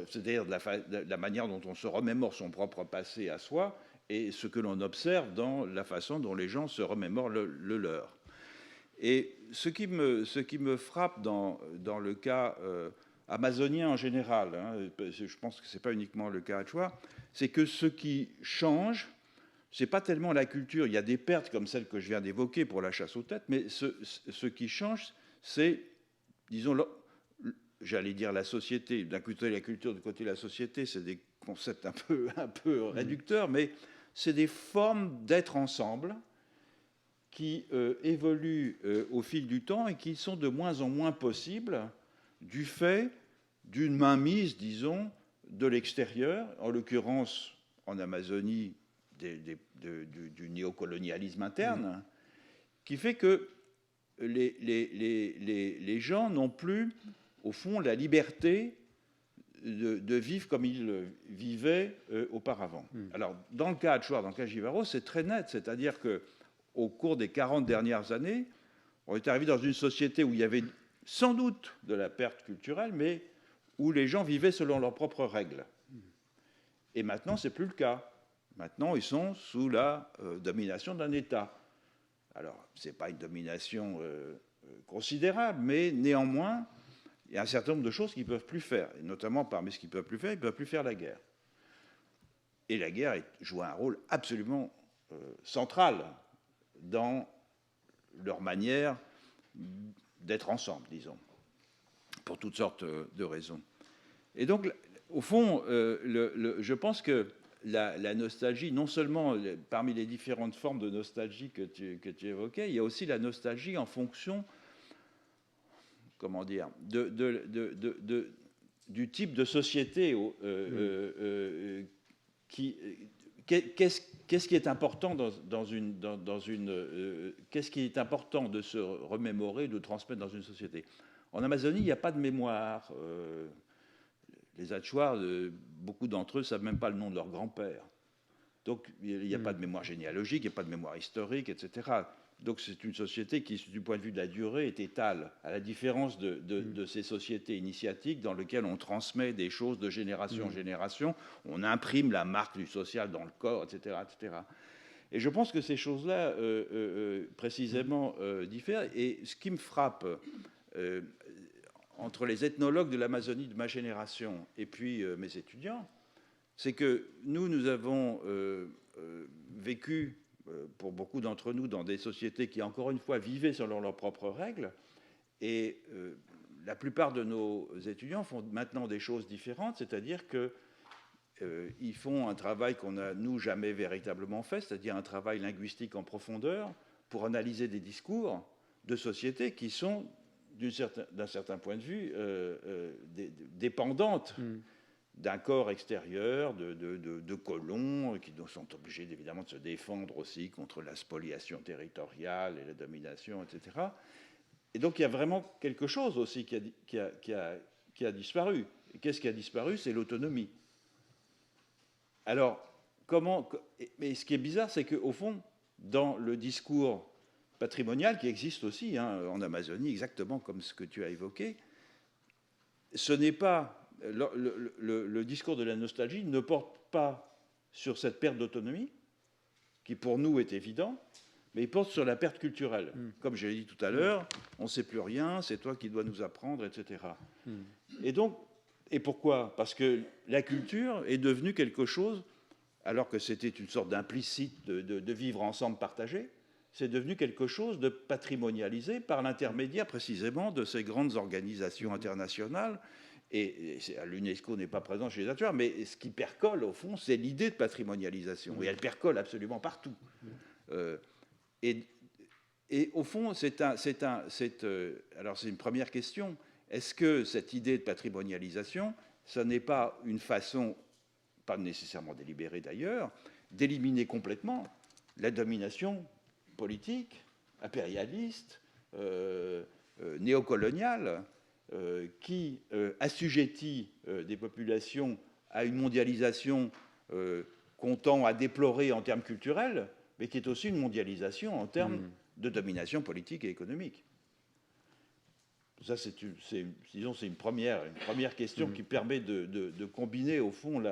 c'est-à-dire de la manière dont on se remémore son propre passé à soi, et ce que l'on observe dans la façon dont les gens se remémorent le leur. Et ce qui me frappe dans le cas amazonien en général, je pense que ce n'est pas uniquement le cas Hatchoir, c'est que ce qui change, ce n'est pas tellement la culture. Il y a des pertes comme celles que je viens d'évoquer pour la chasse aux têtes, mais ce qui change, c'est, disons, j'allais dire la société. D'un côté la culture, de côté la société, c'est des concepts un peu réducteurs, mais c'est des formes d'être ensemble qui évoluent au fil du temps et qui sont de moins en moins possibles du fait d'une mainmise, disons, de l'extérieur, en l'occurrence en Amazonie, du néocolonialisme interne, qui fait que les gens n'ont plus, au fond, la liberté de vivre comme ils vivaient auparavant. Alors, dans le cas Hatchoir, dans le cas Givaro, c'est très net, c'est-à-dire qu'au cours des 40 dernières années, on est arrivé dans une société où il y avait sans doute de la perte culturelle, mais où les gens vivaient selon leurs propres règles. Et maintenant, ce n'est plus le cas. Maintenant, ils sont sous la domination d'un État. Alors, ce n'est pas une domination considérable, mais néanmoins, il y a un certain nombre de choses qu'ils ne peuvent plus faire. Et notamment, parmi ce qu'ils ne peuvent plus faire, ils ne peuvent plus faire la guerre. Et la guerre joue un rôle absolument central dans leur manière d'être ensemble, disons, pour toutes sortes de raisons. Et donc, au fond, je pense que la nostalgie, non seulement parmi les différentes formes de nostalgie que tu évoquais, il y a aussi la nostalgie en fonction, comment dire, du type de société qu'est-ce qui est important qu'est-ce qui est important de se remémorer, de transmettre dans une société. En Amazonie, il n'y a pas de mémoire. Les Achuar, beaucoup d'entre eux ne savent même pas le nom de leur grand-père. Donc, il n'y a pas de mémoire généalogique, il n'y a pas de mémoire historique, etc. Donc, c'est une société qui, du point de vue de la durée, est étale, à la différence de ces sociétés initiatiques dans lesquelles on transmet des choses de génération en génération, on imprime la marque du social dans le corps, etc. etc. Et je pense que ces choses-là, précisément, diffèrent. Et ce qui me frappe entre les ethnologues de l'Amazonie de ma génération et puis mes étudiants, c'est que nous avons vécu, pour beaucoup d'entre nous, dans des sociétés qui, encore une fois, vivaient selon leurs propres règles. Et la plupart de nos étudiants font maintenant des choses différentes, c'est-à-dire qu'ils font un travail qu'on n'a, nous, jamais véritablement fait, c'est-à-dire un travail linguistique en profondeur pour analyser des discours de sociétés qui sont, d'un certain point de vue, dépendantes d'un corps extérieur, de colons, qui sont obligés évidemment de se défendre aussi contre la spoliation territoriale et la domination, etc. Et donc il y a vraiment quelque chose aussi qui a disparu. Et qu'est-ce qui a disparu? C'est l'autonomie. Alors, mais ce qui est bizarre, c'est qu'au fond, dans le discours patrimonial qui existe aussi en Amazonie, exactement comme ce que tu as évoqué, ce n'est pas le discours de la nostalgie ne porte pas sur cette perte d'autonomie, qui pour nous est évident, mais il porte sur la perte culturelle. Comme je l'ai dit tout à l'heure, on ne sait plus rien, c'est toi qui dois nous apprendre, etc. Et pourquoi? Parce que la culture est devenue quelque chose, alors que c'était une sorte d'implicite de vivre ensemble partagé, c'est devenu quelque chose de patrimonialisé par l'intermédiaire précisément de ces grandes organisations internationales. Et l'UNESCO n'est pas présent chez les acteurs, mais ce qui percole, au fond, c'est l'idée de patrimonialisation. Et elle percole absolument partout. Et au fond, alors c'est une première question. Est-ce que cette idée de patrimonialisation, ça n'est pas une façon, pas nécessairement délibérée d'ailleurs, d'éliminer complètement la domination politique, impérialiste, néocoloniale, qui assujettit des populations à une mondialisation qu'on tend à déplorer en termes culturels, mais qui est aussi une mondialisation en termes de domination politique et économique. Ça, c'est une première question qui permet de combiner, au fond,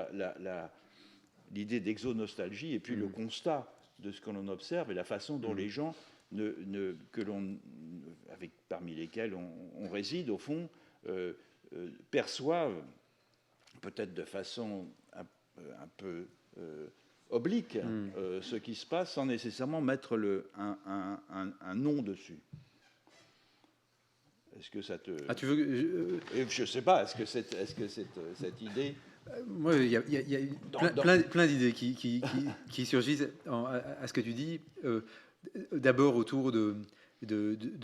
l'idée d'exonostalgie et puis le constat de ce que l'on observe et la façon dont les gens parmi lesquels on réside, au fond, perçoivent, peut-être de façon un peu oblique, ce qui se passe sans nécessairement mettre un nom dessus. Est-ce que ça te... Ah, tu veux... Je ne sais pas, est-ce que cette idée... Moi, il y a plein d'idées qui surgissent à ce que tu dis. D'abord, autour de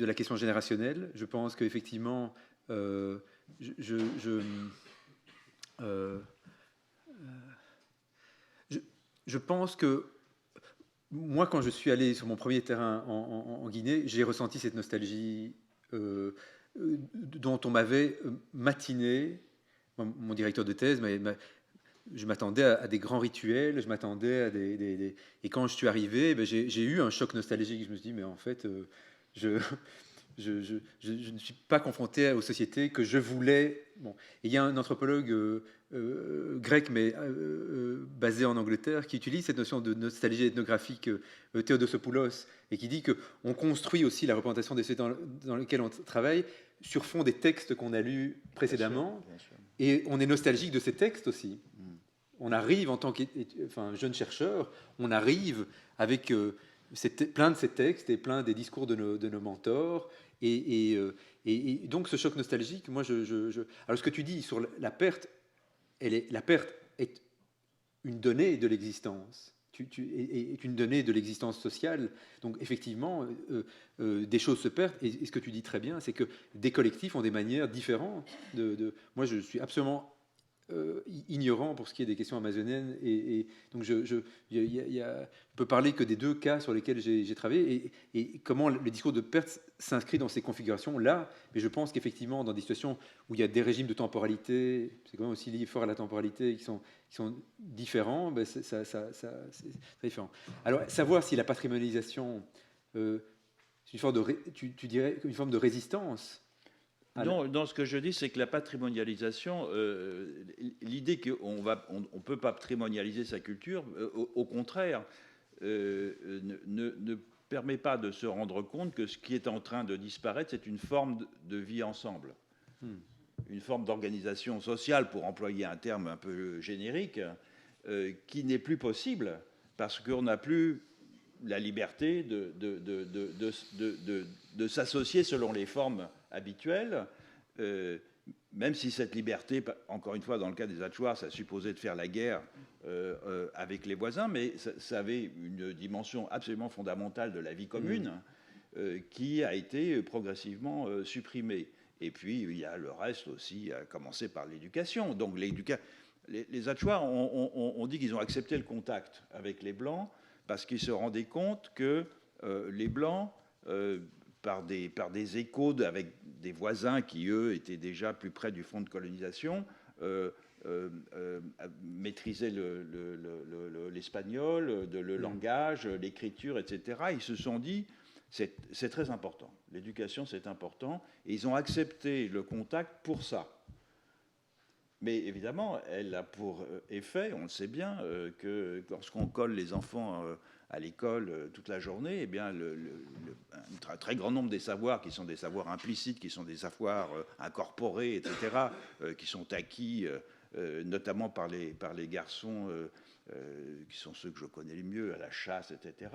la question générationnelle, je pense qu'effectivement, je pense que moi, quand je suis allé sur mon premier terrain en Guinée, j'ai ressenti cette nostalgie dont on m'avait matiné. Mon directeur de thèse, je m'attendais à des grands rituels, je m'attendais à Et quand je suis arrivé, j'ai eu un choc nostalgique. Je me suis dit, mais en fait, je ne suis pas confronté aux sociétés que je voulais. Bon. Et il y a un anthropologue grec, mais basé en Angleterre, qui utilise cette notion de nostalgie ethnographique, Théodosopoulos, et qui dit qu'on construit aussi la représentation des sociétés dans lesquelles on travaille sur fond des textes qu'on a lus précédemment, Bien sûr. et on est nostalgique de ces textes aussi. On arrive en tant que jeune chercheur, on arrive avec plein de ces textes et plein des discours de nos mentors, et donc ce choc nostalgique, moi alors ce que tu dis sur la perte, la perte est une donnée de l'existence. Est une donnée de l'existence sociale. Donc effectivement, des choses se perdent. Et ce que tu dis très bien, c'est que des collectifs ont des manières différentes. Moi, je suis absolument ignorant pour ce qui est des questions amazoniennes. Et donc, je peux parler que des 2 cas sur lesquels j'ai travaillé et comment le discours de perte s'inscrit dans ces configurations-là. Mais je pense qu'effectivement, dans des situations où il y a des régimes de temporalité, c'est quand même aussi lié fort à la temporalité, qui sont différents, ben c'est différent. Alors, savoir si la patrimonialisation, c'est une forme tu dirais une forme de résistance. Non, ce que je dis, c'est que la patrimonialisation, l'idée qu'on on peut patrimonialiser sa culture, au contraire, ne permet pas de se rendre compte que ce qui est en train de disparaître, c'est une forme de vie ensemble. Une forme d'organisation sociale, pour employer un terme un peu générique, qui n'est plus possible parce qu'on n'a plus la liberté de s'associer selon les formes habituelles, même si cette liberté, encore une fois, dans le cas des Achuar, ça supposait de faire la guerre avec les voisins, mais ça avait une dimension absolument fondamentale de la vie commune qui a été progressivement supprimée. Et puis, il y a le reste aussi, à commencer par l'éducation. Donc, les Achuar ont dit qu'ils ont accepté le contact avec les Blancs parce qu'ils se rendaient compte que les Blancs, par des échos avec des voisins qui, eux, étaient déjà plus près du front de colonisation, maîtrisaient l'espagnol, le langage, l'écriture, etc. Ils se sont dit, c'est très important. L'éducation, c'est important. Et ils ont accepté le contact pour ça. Mais évidemment, elle a pour effet, on le sait bien, que lorsqu'on colle les enfants à l'école toute la journée, eh bien, un très grand nombre des savoirs qui sont des savoirs implicites, qui sont des savoirs incorporés, etc., qui sont acquis notamment par les garçons, qui sont ceux que je connais le mieux, à la chasse, etc.,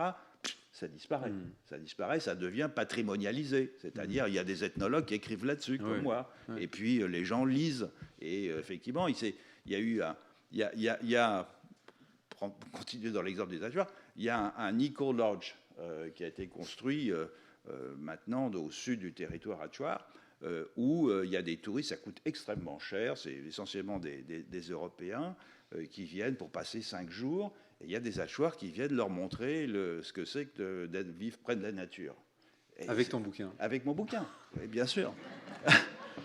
ça disparaît. Ça disparaît, ça devient patrimonialisé. C'est-à-dire, il y a des ethnologues qui écrivent là-dessus, comme moi. Et puis, les gens lisent. Et effectivement, il y a pour continuer dans l'exemple des Achuar, il y a un Eco Lodge qui a été construit maintenant au sud du territoire Achuar, où il y a des touristes, ça coûte extrêmement cher, c'est essentiellement des Européens qui viennent pour passer 5 jours, et il y a des Achuar qui viennent leur montrer ce que c'est que d'être vivre près de la nature. Et avec ton bouquin. Avec mon bouquin, oui, bien sûr.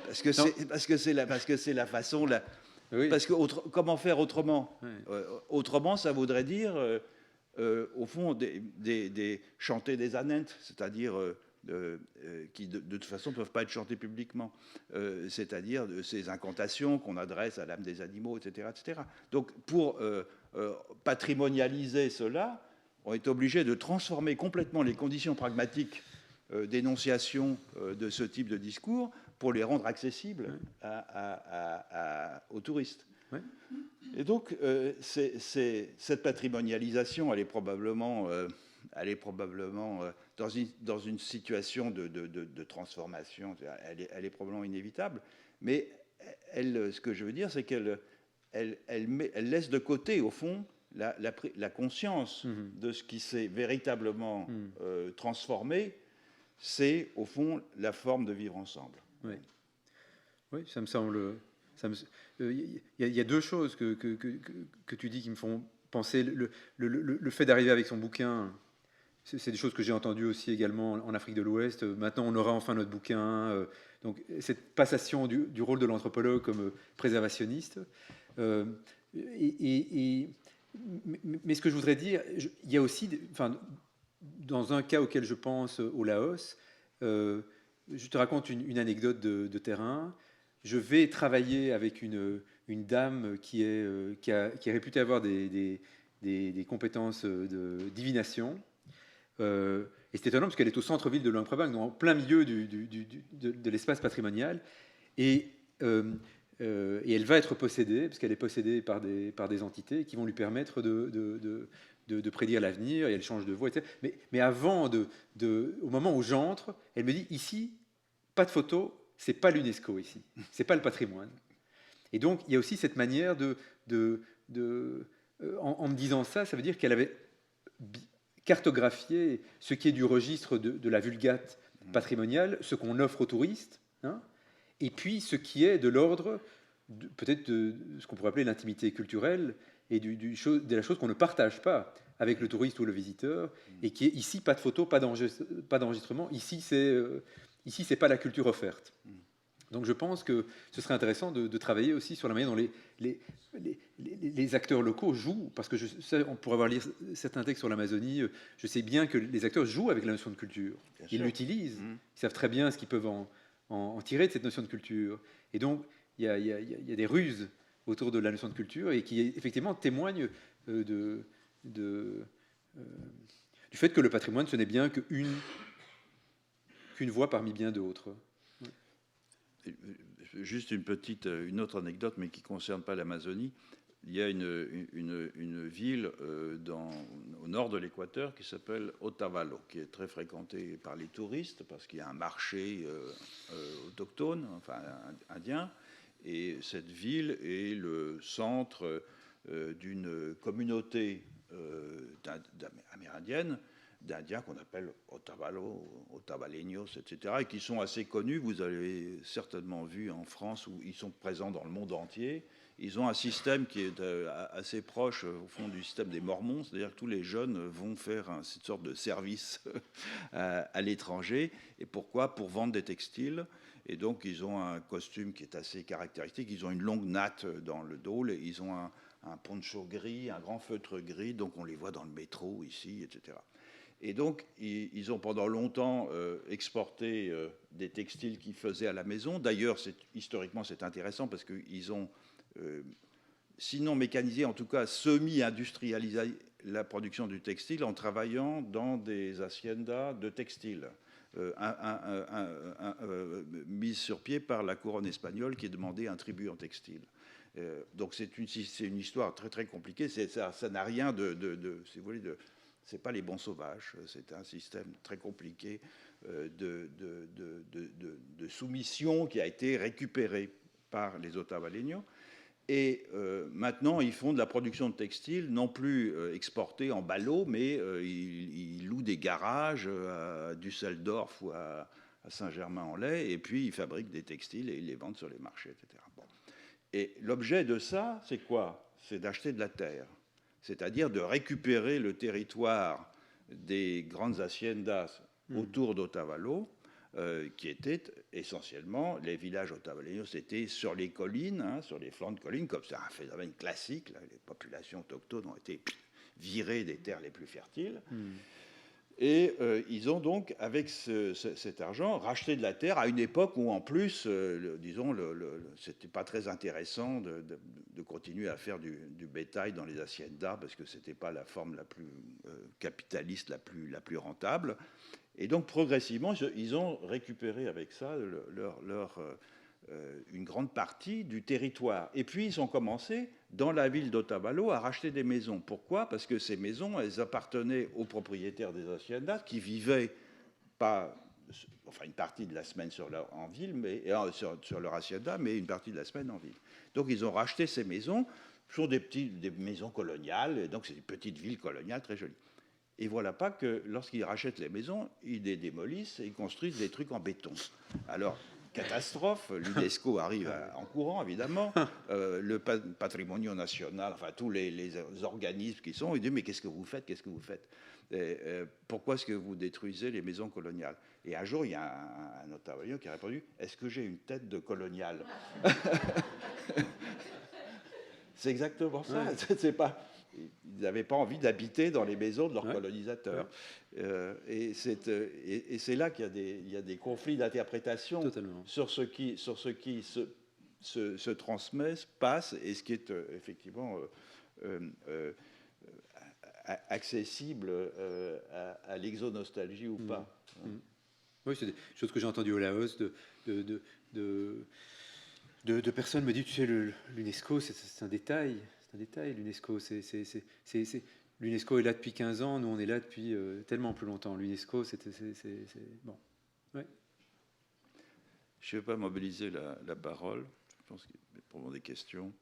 parce que c'est la façon... Oui. Parce que comment faire autrement? Autrement, ça voudrait dire, au fond, chanter des anentes, c'est-à-dire qui de toute façon ne peuvent pas être chantées publiquement, c'est-à-dire ces incantations qu'on adresse à l'âme des animaux, etc., etc. Donc, pour patrimonialiser cela, on est obligé de transformer complètement les conditions pragmatiques d'énonciation de ce type de discours pour les rendre accessibles aux touristes. Oui. Et donc, cette patrimonialisation, elle est probablement dans une situation de transformation, elle est probablement inévitable, mais ce que je veux dire, c'est qu'elle laisse de côté, au fond, la conscience de ce qui s'est véritablement transformé, c'est, au fond, la forme de vivre ensemble. Oui, oui, ça me semble... Il y a 2 choses que tu dis qui me font penser. Le fait d'arriver avec son bouquin, c'est des choses que j'ai entendues aussi également en Afrique de l'Ouest. Maintenant, on aura enfin notre bouquin. Donc, cette passation du rôle de l'anthropologue comme préservationniste. Mais ce que je voudrais dire, il y a aussi... dans un cas auquel je pense au Laos, je te raconte une anecdote de terrain. Je vais travailler avec une dame qui est réputée avoir des compétences de divination. Et c'est étonnant parce qu'elle est au centre-ville de Luang Prabang, donc en plein milieu de l'espace patrimonial. Et elle va être possédée, parce qu'elle est possédée par des entités qui vont lui permettre de prédire l'avenir, et elle change de voie, etc. Mais avant, au moment où j'entre, elle me dit, ici, pas de photos, c'est pas l'UNESCO ici, c'est pas le patrimoine. Et donc, il y a aussi cette manière en me disant ça, ça veut dire qu'elle avait cartographié ce qui est du registre de la vulgate patrimoniale, ce qu'on offre aux touristes, hein, et puis ce qui est de l'ordre, peut-être de ce qu'on pourrait appeler l'intimité culturelle, et de la chose qu'on ne partage pas avec le touriste ou le visiteur, et qui est ici, pas de photo, pas d'enregistrement, ici c'est pas la culture offerte. Donc je pense que ce serait intéressant de travailler aussi sur la manière dont les acteurs locaux jouent, parce que on pourrait avoir lu certains textes sur l'Amazonie, je sais bien que les acteurs jouent avec la notion de culture. Ils l'utilisent, ils savent très bien ce qu'ils peuvent en tirer de cette notion de culture. Et donc il y a des ruses autour de la notion de culture et qui effectivement témoignent du fait que le patrimoine, ce n'est bien qu'une voie parmi bien d'autres. Juste une autre anecdote, mais qui ne concerne pas l'Amazonie. Il y a une ville au nord de l'Équateur qui s'appelle Otavalo, qui est très fréquentée par les touristes parce qu'il y a un marché autochtone, enfin indien. Et cette ville est le centre d'une communauté amérindienne, d'Indiens qu'on appelle Otavalo, Otavaleños, etc., et qui sont assez connus. Vous avez certainement vu en France, où ils sont présents dans le monde entier. Ils ont un système qui est assez proche, au fond, du système des Mormons, c'est-à-dire que tous les jeunes vont faire cette sorte de service à l'étranger. Et pourquoi ? Pour vendre des textiles. Et donc, ils ont un costume qui est assez caractéristique. Ils ont une longue natte dans le dos. Ils ont un poncho gris, un grand feutre gris. Donc, on les voit dans le métro ici, etc. Et donc, ils ont pendant longtemps exporté des textiles qu'ils faisaient à la maison. D'ailleurs, historiquement, c'est intéressant parce qu'ils ont, sinon mécanisé, en tout cas semi-industrialisé la production du textile en travaillant dans des haciendas de textile, mises sur pied par la couronne espagnole qui demandait un tribut en textile. Donc, c'est une histoire très, très compliquée. Ça n'a rien si vous voulez, c'est pas les bons sauvages, c'est un système très compliqué de soumission qui a été récupéré par les Otavaleños. Et maintenant, ils font de la production de textiles, non plus exportée en ballot, mais ils louent des garages à Düsseldorf ou à Saint-Germain-en-Laye, et puis ils fabriquent des textiles et ils les vendent sur les marchés, etc. Bon. Et l'objet de ça, c'est quoi ? C'est d'acheter de la terre. C'est-à-dire de récupérer le territoire des grandes haciendas autour d'Otavalo, qui étaient essentiellement, les villages otavaleños, c'était sur les collines, hein, sur les flancs de collines, comme c'est un phénomène classique. Là, les populations autochtones ont été virées des terres les plus fertiles. Et ils ont donc, avec cet argent, racheté de la terre à une époque où, en plus, disons, c'était pas très intéressant de continuer à faire du bétail dans les haciendas parce que c'était pas la forme la plus capitaliste, la plus rentable. Et donc, progressivement, ils ont récupéré avec ça une grande partie du territoire. Et puis, ils ont commencé, dans la ville d'Otavalo, à racheter des maisons. Pourquoi ? Parce que ces maisons, elles appartenaient aux propriétaires des haciendas qui vivaient pas, enfin, une partie de la semaine en ville, sur leur hacienda, mais une partie de la semaine en ville. Donc, ils ont racheté ces maisons. Ce sont des maisons coloniales, et donc c'est des petites villes coloniales très jolies. Et voilà pas que lorsqu'ils rachètent les maisons, ils les démolissent et ils construisent des trucs en béton. Alors, catastrophe, l'UNESCO arrive en courant, évidemment, le Patrimonio National, enfin tous les organismes qui sont, ils disent, mais qu'est-ce que vous faites ? Pourquoi est-ce que vous détruisez les maisons coloniales ? Et un jour, il y a un Otavaleño qui a répondu, est-ce que j'ai une tête de colonial ? C'est exactement ça, c'est pas... Ils n'avaient pas envie d'habiter dans les maisons de leurs colonisateurs. Et c'est là qu'il y a des conflits d'interprétation sur ce qui se transmet, se passe, et ce qui est effectivement accessible à l'exonostalgie ou pas. Oui, c'est des choses que j'ai entendues au Laos de personnes me disent, tu sais, l'UNESCO, c'est un détail. C'est un détail, l'UNESCO. L'UNESCO est là depuis 15 ans, nous on est là depuis tellement plus longtemps. L'UNESCO, c'est bon. Ouais. Je ne vais pas mobiliser la parole. Je pense qu'il y a probablement des questions.